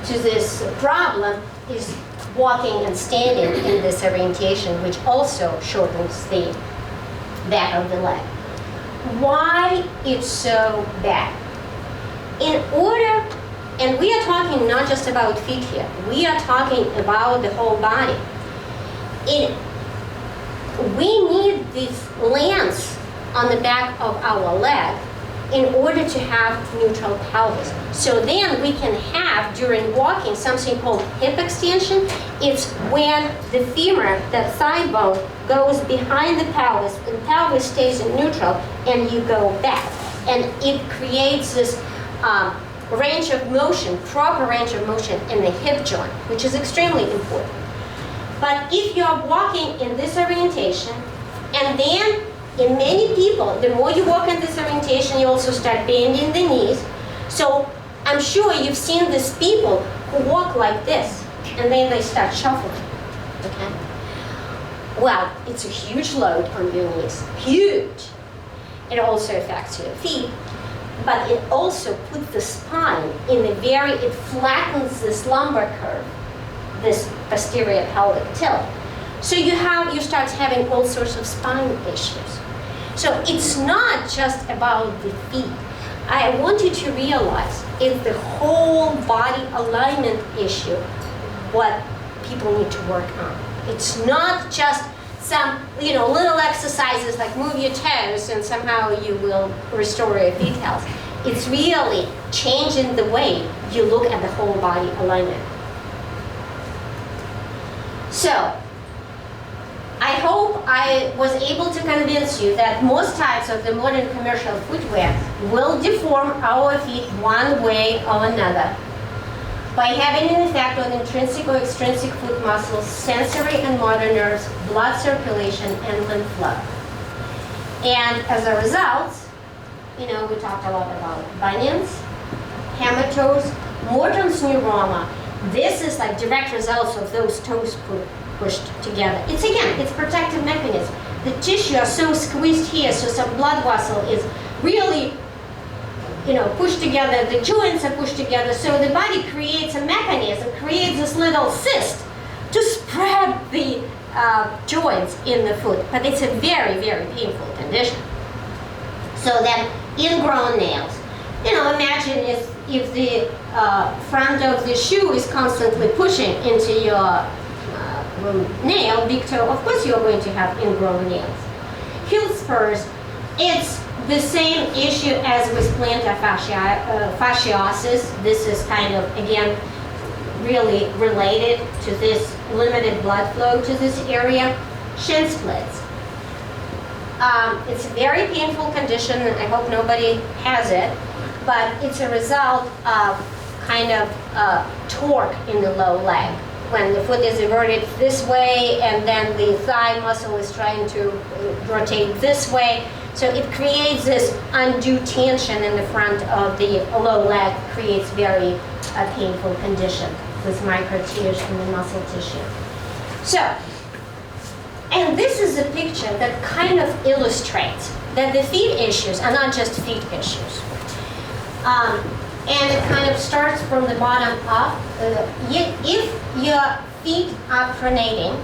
A: this problem is walking and standing in this orientation, which also shortens the back of the leg. Why it's so bad? In order, and we are talking not just about feet here, we are talking about the whole body. We need this length on the back of our leg in order to have neutral pelvis. So then we can have, during walking, something called hip extension. It's when the femur, that thigh bone, goes behind the pelvis, and the pelvis stays in neutral, and you go back. And it creates this range of motion, proper range of motion in the hip joint, which is extremely important. But if you're walking in this orientation, and then in many people, the more you walk in this orientation, you also start bending the knees. So I'm sure you've seen these people who walk like this, and then they start shuffling, okay? Well, it's a huge load on your knees, huge. It also affects your feet, but it also puts the spine in a it flattens this lumbar curve, this posterior pelvic tilt. So you start having all sorts of spine issues. So it's not just about the feet. I want you to realize it's the whole body alignment issue what people need to work on. It's not just some little exercises like move your toes and somehow you will restore your feet health. It's really changing the way you look at the whole body alignment. So, I hope I was able to convince you that most types of the modern commercial footwear will deform our feet one way or another by having an effect on intrinsic or extrinsic foot muscles, sensory and motor nerves, blood circulation, and lymph flow. And as a result, we talked a lot about bunions, hammer toes, Morton's neuroma. This is like direct results of those toes pushed together. It's protective mechanism. The tissue are so squeezed here, so some blood vessel is really, pushed together. The joints are pushed together, so the body creates a mechanism, creates this little cyst to spread the joints in the foot. But it's a very, very painful condition. So then, ingrown nails. Imagine if the front of the shoe is constantly pushing into your nail, big toe, of course you're going to have ingrown nails. Heel spurs, it's the same issue as with plantar fasciosis. This is kind of, again, really related to this limited blood flow to this area. Shin splits. It's a very painful condition. I hope nobody has it, but it's a result of kind of torque in the low leg. When the foot is inverted this way and then the thigh muscle is trying to rotate this way. So it creates this undue tension in the front of the low leg, creates very painful condition with micro tears in the muscle tissue. So, and this is a picture that kind of illustrates that the feet issues are not just feet issues. And it kind of starts from the bottom up. If your feet are pronating,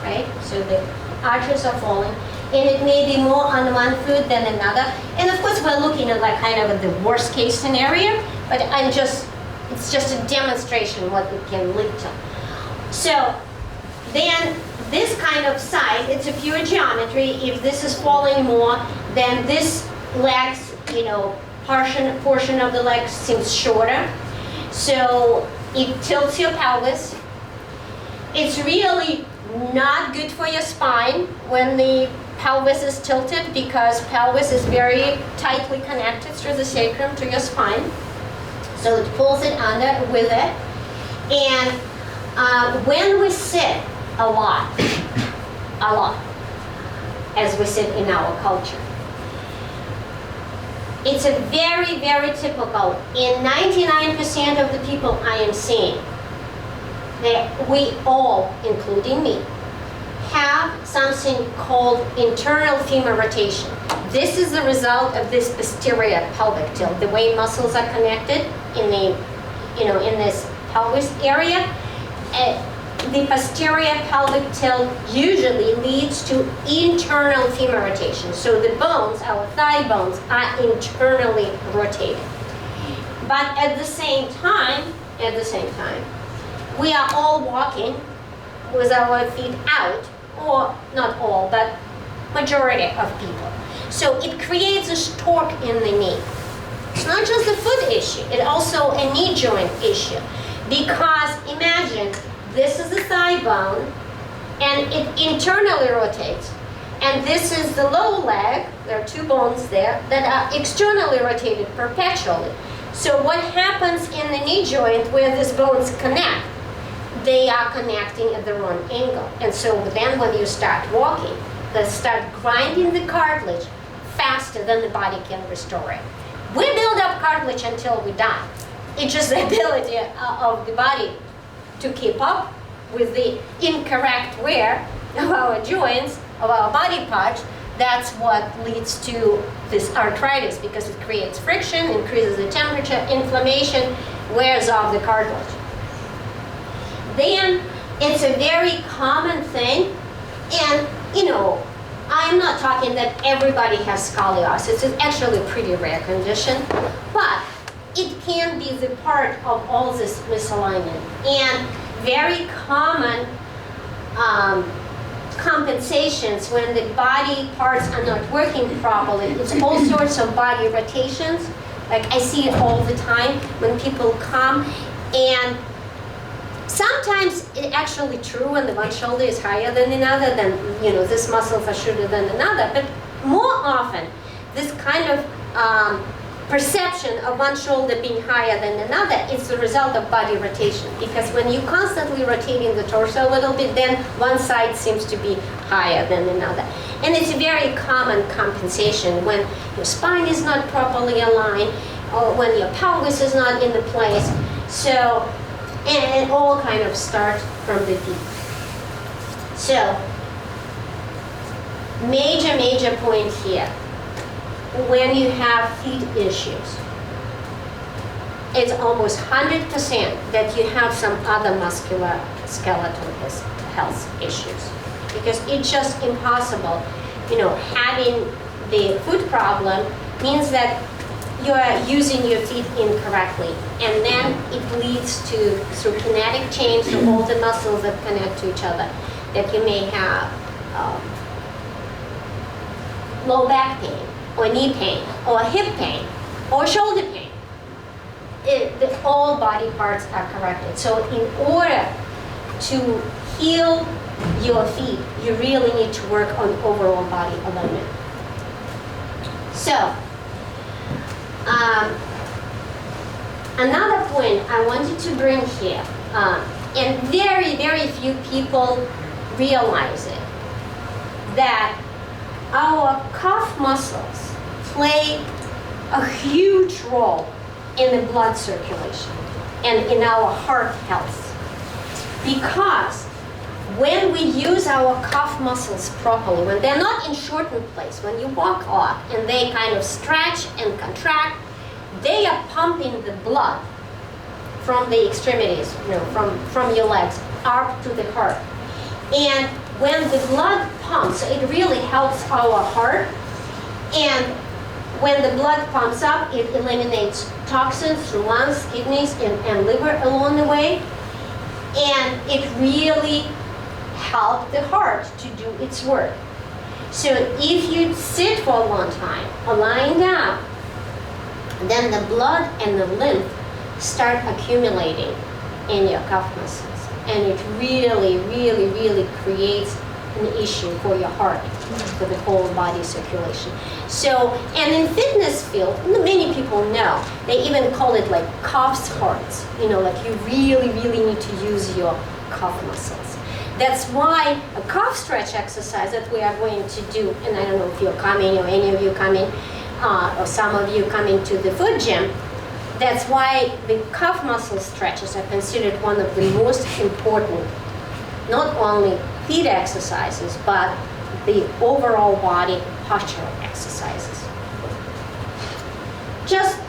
A: right, so the arches are falling, and it may be more on one foot than another. And of course, we're looking at like kind of the worst case scenario, but it's just a demonstration what it can lead to. So then this kind of side, it's a pure geometry. If this is falling more, then this leg's, portion of the leg seems shorter. So it tilts your pelvis. It's really not good for your spine when the pelvis is tilted, because pelvis is very tightly connected through the sacrum to your spine. So it pulls it under with it. And when we sit a lot, as we sit in our culture, it's a very, very typical. In 99% of the people I am seeing, that we all, including me, have something called internal femur rotation. This is the result of this posterior pelvic tilt, the way muscles are connected in the, in this pelvis area. The posterior pelvic tilt usually leads to internal femur rotation. So the bones, our thigh bones, are internally rotated. But at the same time, we are all walking with our feet out, or not all, but majority of people. So it creates a torque in the knee. It's not just a foot issue, it's also a knee joint issue. Because imagine, this is the thigh bone, and it internally rotates. And this is the low leg, there are two bones there, that are externally rotated perpetually. So what happens in the knee joint where these bones connect? They are connecting at the wrong angle. And so then when you start walking, they start grinding the cartilage faster than the body can restore it. We build up cartilage until we die. It's just the ability of the body to keep up with the incorrect wear of our joints, of our body parts, That's what leads to this arthritis, because it creates friction, increases the temperature, inflammation, wears off the cartilage. Then it's a very common thing, and I'm not talking that everybody has scoliosis. It's actually a pretty rare condition, but it can be the part of all this misalignment. And very common compensations when the body parts are not working properly. It's all sorts of body rotations. Like I see it all the time when people come, and sometimes it's actually true when the one shoulder is higher than another, then this muscles are shorter than another. But more often, this kind of perception of one shoulder being higher than another is the result of body rotation. Because when you constantly rotating the torso a little bit, then one side seems to be higher than another. And it's a very common compensation when your spine is not properly aligned, or when your pelvis is not in the place. So, and it all kind of starts from the feet. So, major point here. When you have feet issues, it's almost 100% that you have some other musculoskeletal health issues. Because it's just impossible. Having the foot problem means that you are using your feet incorrectly. And then it leads to, through kinetic change, through all the muscles that connect to each other, that you may have low back pain, or knee pain, or hip pain, or shoulder pain. All body parts are corrected. So in order to heal your feet, you really need to work on overall body alignment. So, another point I wanted to bring here, and very few people realize it, that our calf muscles play a huge role in the blood circulation and in our heart health. Because when we use our calf muscles properly, when they're not in shortened place, when you walk off and they kind of stretch and contract, they are pumping the blood from the extremities, from your legs up to the heart. And when the blood pumps, it really helps our heart. And when the blood pumps up, it eliminates toxins through lungs, kidneys, and liver along the way. And it really helps the heart to do its work. So if you sit for a long time or lying down, then the blood and the lymph start accumulating in your calf muscles. And it really creates an issue for your heart, for the whole body circulation. So, and in fitness field, many people know, they even call it like calf's hearts. Like you really need to use your calf muscles. That's why a calf stretch exercise that we are going to do, and I don't know if you're coming or any of you coming, or some of you coming to the foot gym, that's why the calf muscle stretches are considered one of the most important, not only feet exercises, but the overall body postural exercises. Just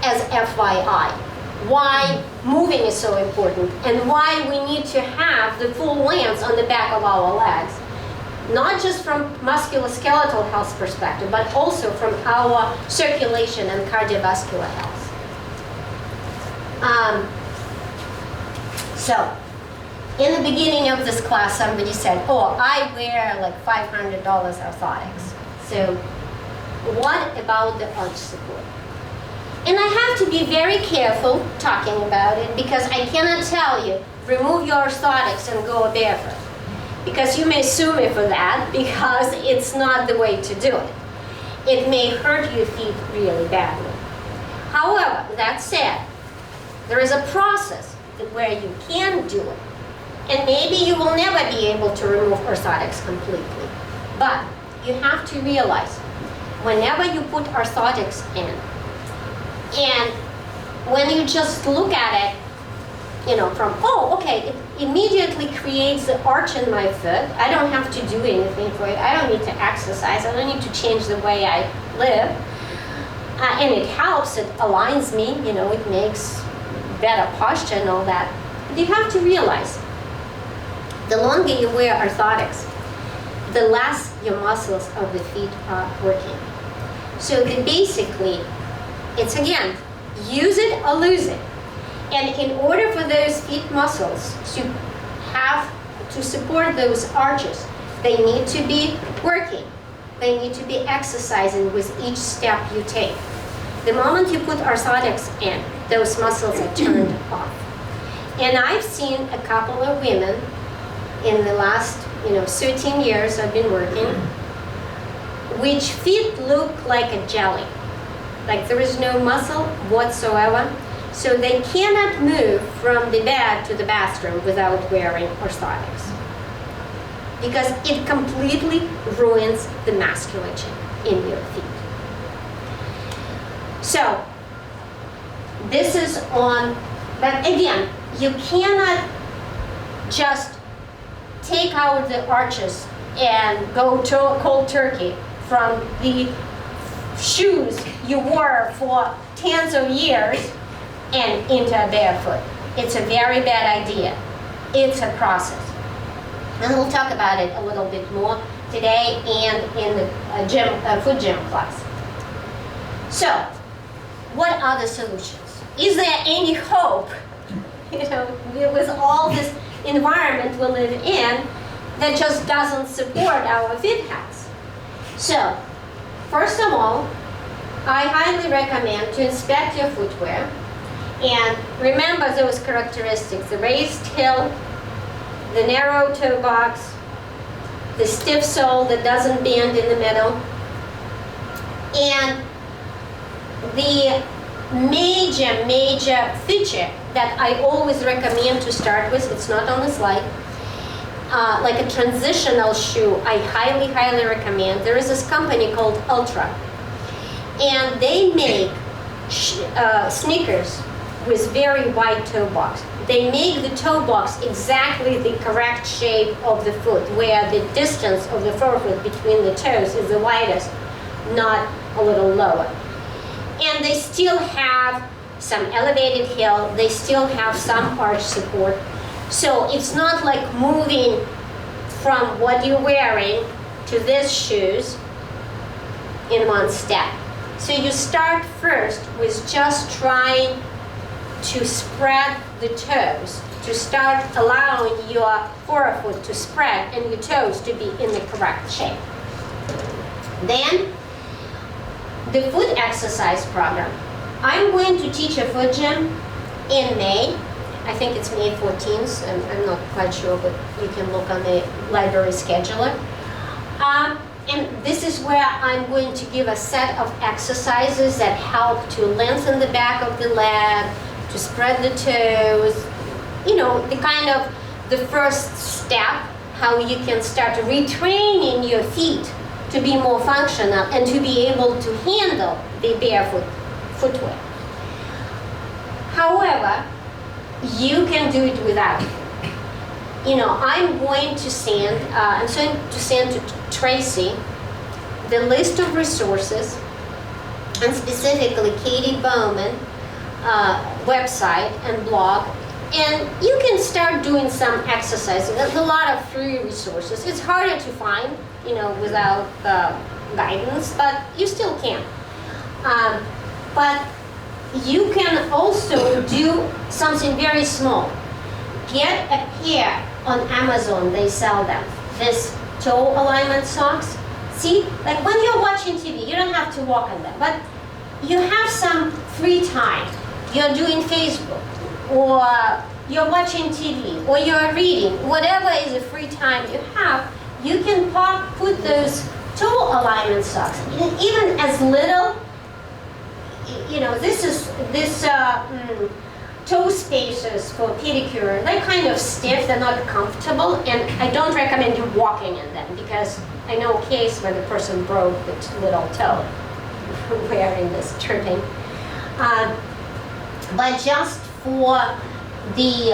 A: as FYI, why moving is so important and why we need to have the full length on the back of our legs, not just from musculoskeletal health perspective, but also from our circulation and cardiovascular health. So, in the beginning of this class, somebody said, oh, I wear like $500 orthotics. So, what about the arch support? And I have to be very careful talking about it because I cannot tell you, remove your orthotics and go barefoot. Because you may sue me for that because it's not the way to do it. It may hurt your feet really badly. However, that said, there is a process where you can do it. And maybe you will never be able to remove orthotics completely. But you have to realize, whenever you put orthotics in, and when you just look at it, from, oh, okay, immediately creates the arch in my foot. I don't have to do anything for it. I don't need to exercise. I don't need to change the way I live. And it helps, it aligns me, it makes better posture and all that. But you have to realize, the longer you wear orthotics, the less your muscles of the feet are working. So basically, it's again, use it or lose it. And in order for those feet muscles to support those arches, they need to be working. They need to be exercising with each step you take. The moment you put orthotics in, those muscles are turned off. And I've seen a couple of women in the last 13 years I've been working, which feet look like a jelly. Like there is no muscle whatsoever. So they cannot move from the bed to the bathroom without wearing orthotics, because it completely ruins the musculature in your feet. So this is on, but again, you cannot just take out the arches and go to cold turkey from the shoes you wore for tens of years and into a barefoot. It's a very bad idea. It's a process. And we'll talk about it a little bit more today and in the foot gym class. So, what are the solutions? Is there any hope, with all this environment we live in that just doesn't support our feet health? So, first of all, I highly recommend to inspect your footwear and remember those characteristics: the raised heel, the narrow toe box, the stiff sole that doesn't bend in the middle, and the major feature that I always recommend to start with, it's not on the slide, like a transitional shoe, I highly recommend. There is this company called Ultra, and they make sneakers with very wide toe box. They make the toe box exactly the correct shape of the foot, where the distance of the forefoot between the toes is the widest, not a little lower. And they still have some elevated heel, they still have some arch support. So it's not like moving from what you're wearing to these shoes in one step. So you start first with just trying to spread the toes, to start allowing your forefoot to spread and your toes to be in the correct shape. Then, the foot exercise program. I'm going to teach a foot gym in May. I think it's May 14th. I'm not quite sure, but you can look on the library scheduler. And this is where I'm going to give a set of exercises that help to lengthen the back of the leg, to spread the toes, the kind of the first step, how you can start retraining your feet to be more functional and to be able to handle the barefoot footwear. However, you can do it without. I'm going to send to Tracy the list of resources, and specifically Katie Bowman website and blog, and you can start doing some exercises. There's a lot of free resources. It's harder to find, without guidance, but you still can. But you can also do something very small. Get a pair on Amazon, they sell them, this toe alignment socks. See, like when you're watching TV, you don't have to walk on them, but you have some free time. You're doing Facebook, or you're watching TV, or you're reading, whatever is the free time you have, you can put those toe alignment socks, even as little, this toe spacers for pedicure, they're kind of stiff, they're not comfortable, and I don't recommend you walking in them, because I know a case where the person broke the little toe wearing this, tripping. But just for the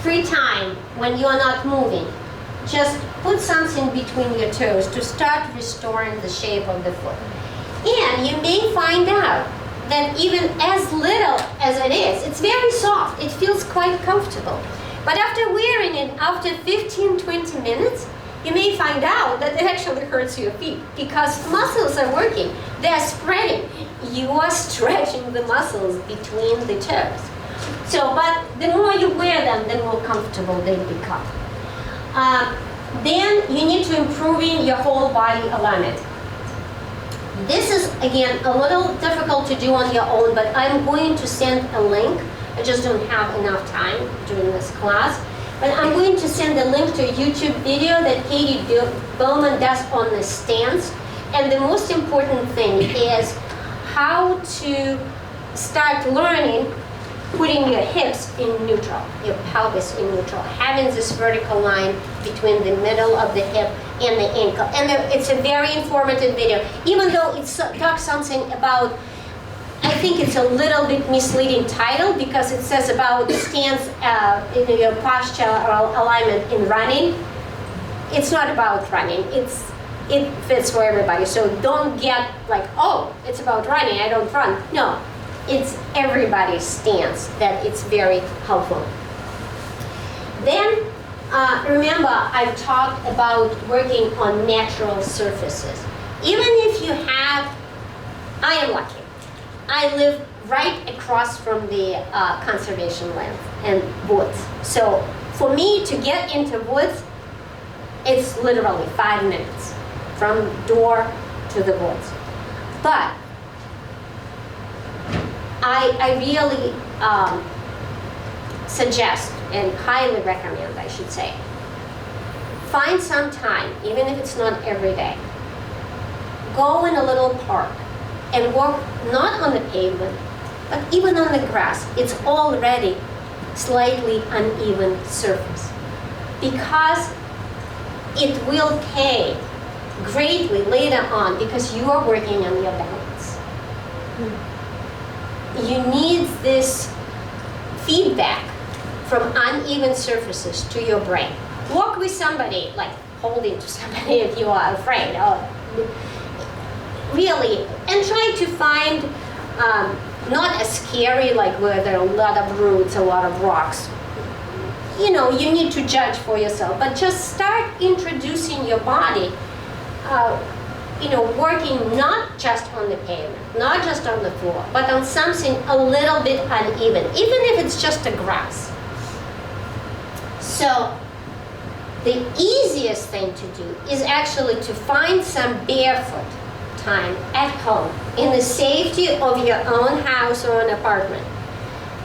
A: free time when you are not moving, just put something between your toes to start restoring the shape of the foot. And you may find out that even as little as it is, it's very soft, it feels quite comfortable. But after wearing it, after 15-20 minutes, you may find out that it actually hurts your feet because muscles are working, they're spreading. You are stretching the muscles between the toes. So, but the more you wear them, the more comfortable they become. Then you need to improve your whole body alignment. This is, again, a little difficult to do on your own, but I'm going to send a link. I just don't have enough time during this class. But I'm going to send a link to a YouTube video that Katie Bowman does on the stance. And the most important thing is how to start learning putting your hips in neutral, your pelvis in neutral, having this vertical line between the middle of the hip and the ankle. And it's a very informative video, even though it talks something about, I think it's a little bit misleading title because it says about the stance in your postural alignment in running. It's not about running, it fits for everybody. So don't get like, oh, it's about running, I don't run. No. It's everybody's stance that it's very helpful. Then, remember, I've talked about working on natural surfaces. Even if you have, I am lucky. I live right across from the conservation land and woods. So for me to get into woods, it's literally 5 minutes from door to the woods. But I really suggest and highly recommend, I should say, find some time, even if it's not every day, go in a little park and walk not on the pavement, but even on the grass. It's already slightly uneven surface because it will pay greatly later on because you are working on your balance. You need this feedback from uneven surfaces to your brain. Walk with somebody, like holding to somebody if you are afraid. Really, and try to find not as scary, like where there are a lot of roots, a lot of rocks. You know, you need to judge for yourself, but just start introducing your body working not just on the pavement, not just on the floor, but on something a little bit uneven, even if it's just a grass. So the easiest thing to do is actually to find some barefoot time at home in the safety of your own house or an apartment.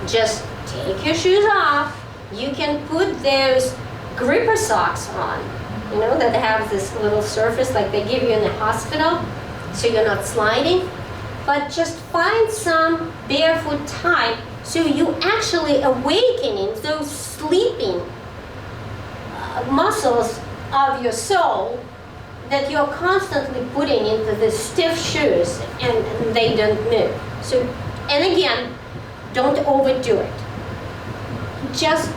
A: Just take your shoes off. You can put those gripper socks on, that have this little surface like they give you in the hospital, so you're not sliding. But just find some barefoot time so you actually awakening those sleeping muscles of your soul that you're constantly putting into the stiff shoes and they don't move. So, and again, don't overdo it. Just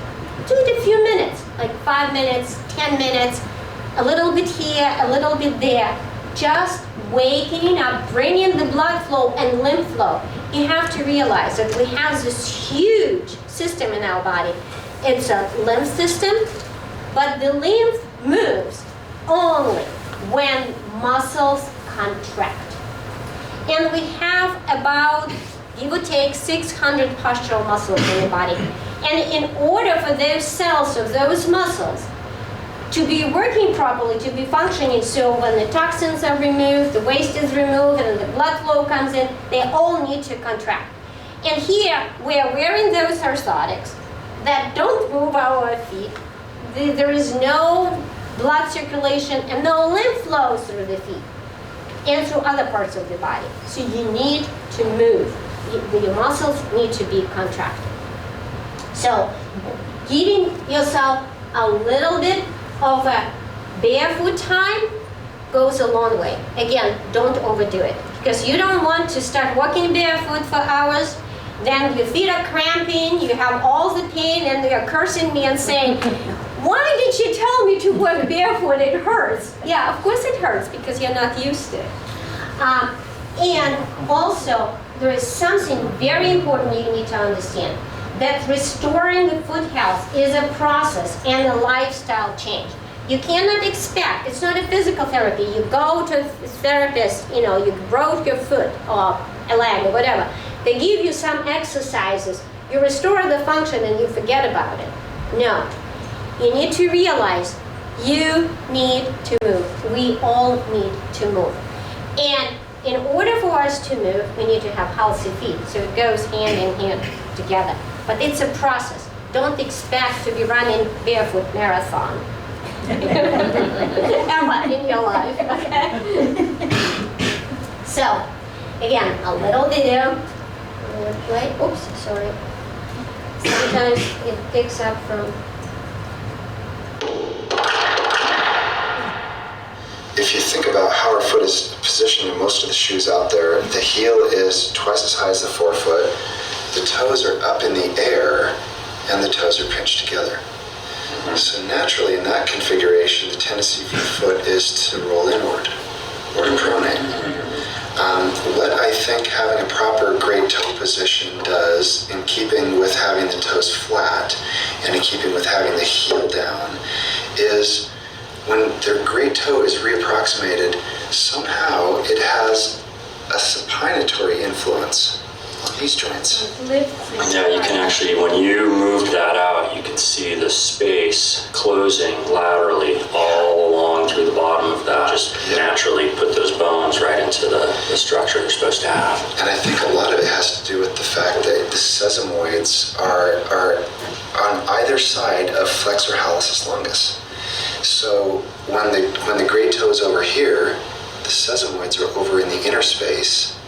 A: do it a few minutes, like 5 minutes, 10 minutes, a little bit here, a little bit there. Just waking up, bringing the blood flow and lymph flow. You have to realize that we have this huge system in our body. It's a lymph system, but the lymph moves only when muscles contract. And we have about, give or take, 600 postural muscles in the body. And in order for those cells of those muscles to be working properly, to be functioning, so when the toxins are removed, the waste is removed, and the blood flow comes in, they all need to contract. And here, we are wearing those orthotics that don't move our feet. There is no blood circulation and no lymph flow through the feet and through other parts of the body. So you need to move. Your muscles need to be contracted. So giving yourself a little bit of a barefoot time goes a long way. Again, don't overdo it, because you don't want to start walking barefoot for hours, then your feet are cramping, you have all the pain, and they're cursing me and saying, why did you tell me to walk barefoot? It hurts. Yeah, of course it hurts because you're not used to it. And also, there is something very important you need to understand, that restoring the foot health is a process and a lifestyle change. You cannot expect, it's not a physical therapy. You go to a therapist, you know, you broke your foot or a leg or whatever. They give you some exercises, you restore the function and you forget about it. No, you need to realize you need to move. We all need to move. And in order for us to move, we need to have healthy feet. So it goes hand in hand together. But it's a process. Don't expect to be running barefoot marathon ever in your life, okay? So, again, a little video. Wait, oops, sorry. Sometimes it picks up from.
B: If you think about how our foot is positioned in most of the shoes out there, the heel is twice as high as the forefoot, the toes are up in the air, and the toes are pinched together. So naturally, in that configuration, the tendency for the foot is to roll inward or to pronate. What I think having a proper great toe position does, in keeping with having the toes flat and in keeping with having the heel down, is when their great toe is reapproximated, somehow it has a supinatory influence on these joints.
C: Yeah, you can actually, when you moved that out, you can see the space closing laterally all along through the bottom of that. Just naturally put those bones right into the structure they're supposed to have.
B: And I think a lot of it has to do with the fact that the sesamoids are on either side of flexor hallucis longus. So when the great toe is over here, the sesamoids are over in the inner space,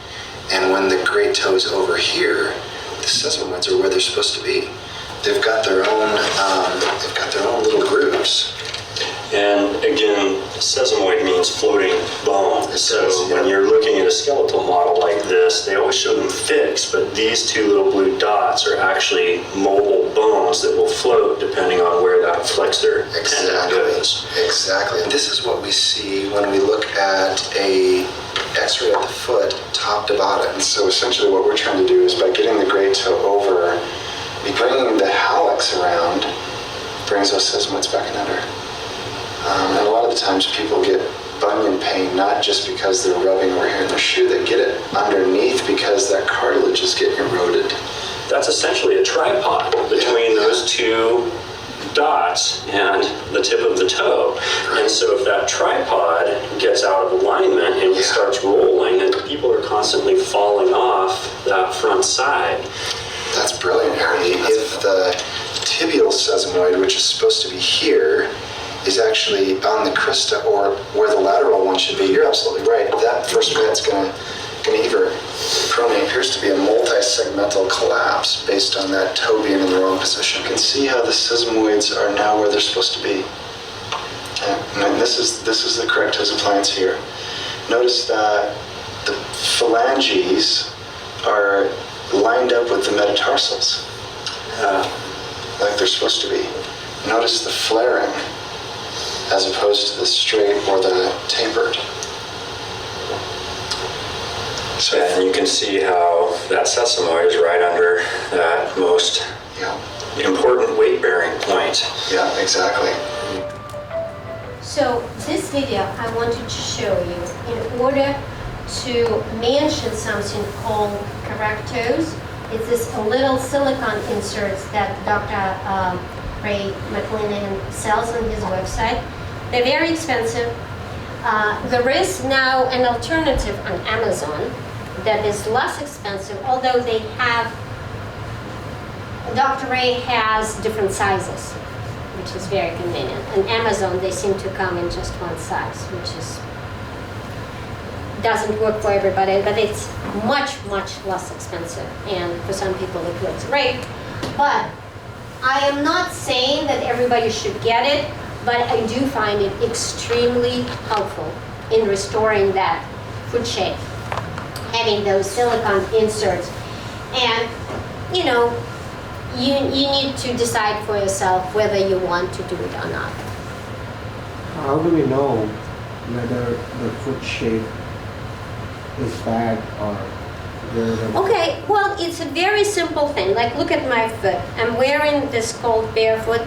B: and when the great toe is over here, the sesamoids are where they're supposed to be. They've got their own little grooves.
C: And again, sesamoid means floating bone. So when you're looking at a skeletal model like this, they always show them fixed, but these two little blue dots are actually mobile bones that will float depending on where that flexor tendon goes.
B: Exactly. And this is what we see when we look at a X-ray of the foot, top to bottom. And so essentially what we're trying to do is, by getting the great toe over, bringing the hallux around, brings those sesamoids back in under. And a lot of the times people get bunion pain not just because they're rubbing over here in their shoe, they get it underneath because that cartilage is getting eroded.
C: That's essentially a tripod between those two dots and the tip of the toe. And so if that tripod gets out of alignment and it starts rolling, and people are constantly falling off that front side.
B: That's brilliant, Harry. If the tibial sesamoid, which is supposed to be here, is actually on the crista, or where the lateral one should be, you're absolutely right. That first bit's going to either pronate, appears to be a multi-segmental collapse based on that toe being in the wrong position. You can see how the sesamoids are now where they're supposed to be. Okay. And this is the correct toes appliance here. Notice that the phalanges are lined up with the metatarsals, like they're supposed to be. Notice the flaring, as opposed to the straight or the tapered.
C: So, and you can see how that sesamoid is right under that most important weight-bearing point.
B: Yeah, exactly.
A: So this video I wanted to show you in order to mention something called correct toes. It's this little silicone inserts that Dr. Ray McClanahan sells on his website. They're very expensive. There is now an alternative on Amazon that is less expensive, although they have, Dr. Ray has different sizes, which is very convenient. On Amazon, they seem to come in just one size, which doesn't work for everybody, but it's much, much less expensive. And for some people, it works great. But I am not saying that everybody should get it, but I do find it extremely helpful in restoring that foot shape, having those silicone inserts. And you know, you need to decide for yourself whether you want to do it or not.
D: How do we know whether the foot shape is bad or good?
A: Okay, well, it's a very simple thing. Like, look at my foot. I'm wearing this called barefoot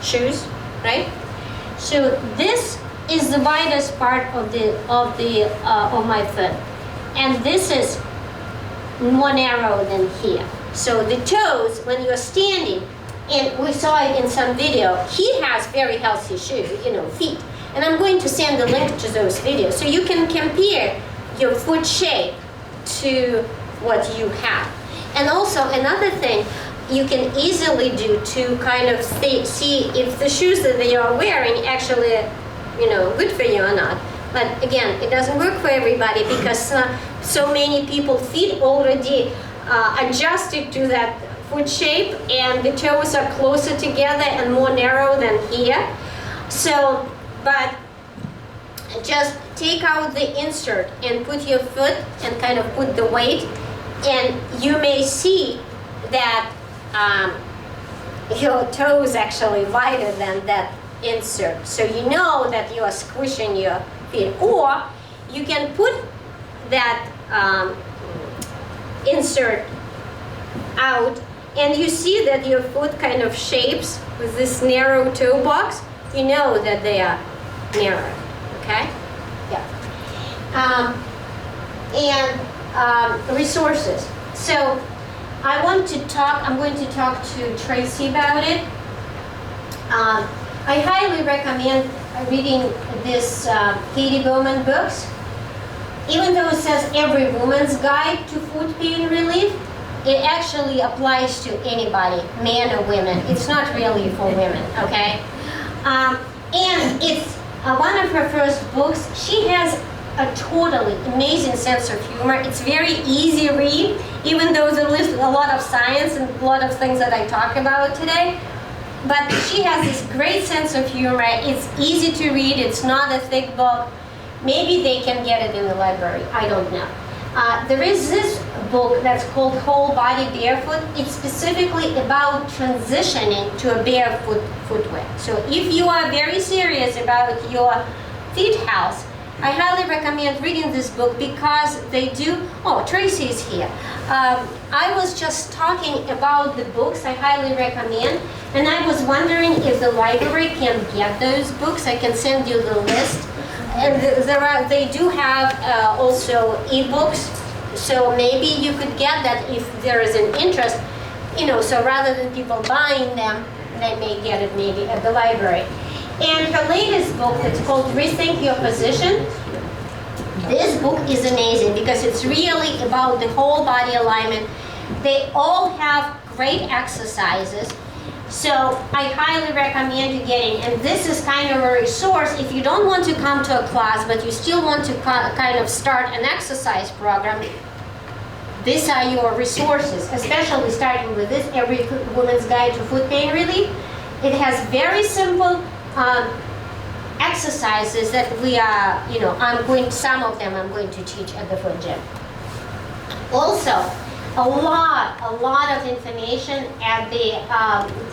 A: shoes, right? So this is the widest part of my foot, and this is more narrow than here. So the toes, when you're standing, and we saw it in some video, he has very healthy shoes, feet. And I'm going to send a link to those videos so you can compare your foot shape to what you have. And also another thing you can easily do to kind of see if the shoes that you are wearing actually, good for you or not. But again, it doesn't work for everybody because so many people feet already adjusted to that foot shape, and the toes are closer together and more narrow than here. So, but just take out the insert and put your foot and kind of put the weight, and you may see that your toe is actually wider than that insert. So you know that you are squishing your feet. Or you can put that insert out, and you see that your foot kind of shapes with this narrow toe box. You know that they are narrow, okay? Yeah. Resources. So I'm going to talk to Tracy about it. I highly recommend reading this Katie Bowman books. Even though it says Every Woman's Guide to Foot Pain Relief, it actually applies to anybody, men or women. It's not really for women, okay? And it's one of her first books. She has a totally amazing sense of humor. It's very easy read, even though there's a lot of science and a lot of things that I talk about today. But she has this great sense of humor. It's easy to read. It's not a thick book. Maybe they can get it in the library. I don't know. There is this book that's called Whole Body Barefoot. It's specifically about transitioning to a barefoot footwear. So if you are very serious about your feet health, I highly recommend reading this book because they do. Oh, Tracy is here. I was just talking about the books I highly recommend, and I was wondering if the library can get those books. I can send you the list. And they do have also ebooks, so maybe you could get that if there is an interest, so rather than people buying them, they may get it maybe at the library. And her latest book, it's called Rethink Your Position. This book is amazing because it's really about the whole body alignment. They all have great exercises. So I highly recommend you getting, and this is kind of a resource if you don't want to come to a class, but you still want to kind of start an exercise program. These are your resources, especially starting with this, Every Woman's Guide to Foot Pain Relief. It has very simple exercises that we are, some of them I'm going to teach at the foot gym. Also, a lot of information at the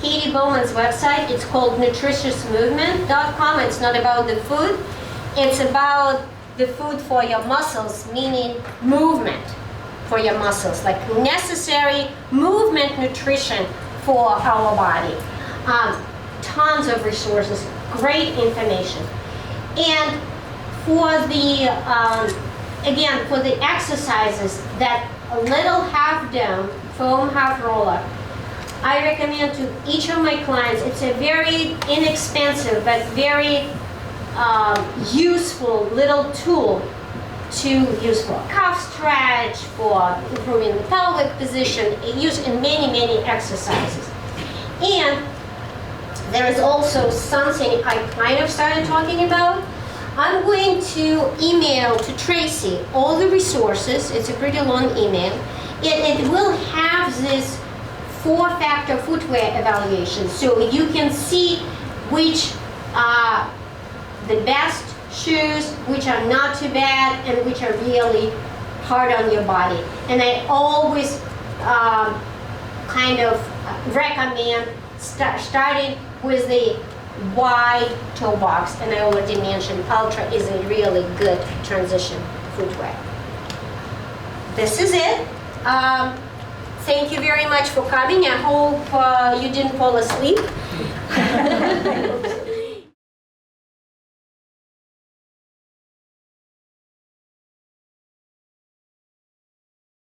A: Katie Bowman's website. It's called nutritiousmovement.com. It's not about the food. It's about the food for your muscles, meaning movement for your muscles, like necessary movement nutrition for our body. Tons of resources, great information. And for the, again, for the exercises that a little half dome, foam half roller, I recommend to each of my clients. It's a very inexpensive but very useful little tool to use for calf stretch, for improving the pelvic position, used in many exercises. And there is also something I kind of started talking about. I'm going to email to Tracy all the resources. It's a pretty long email. It will have this 4-factor footwear evaluation, so you can see which are the best shoes, which are not too bad, and which are really hard on your body. And I always kind of recommend starting with the wide toe box, and I already mentioned Ultra is a really good transition footwear. This is it. Thank you very much for coming. I hope you didn't fall asleep.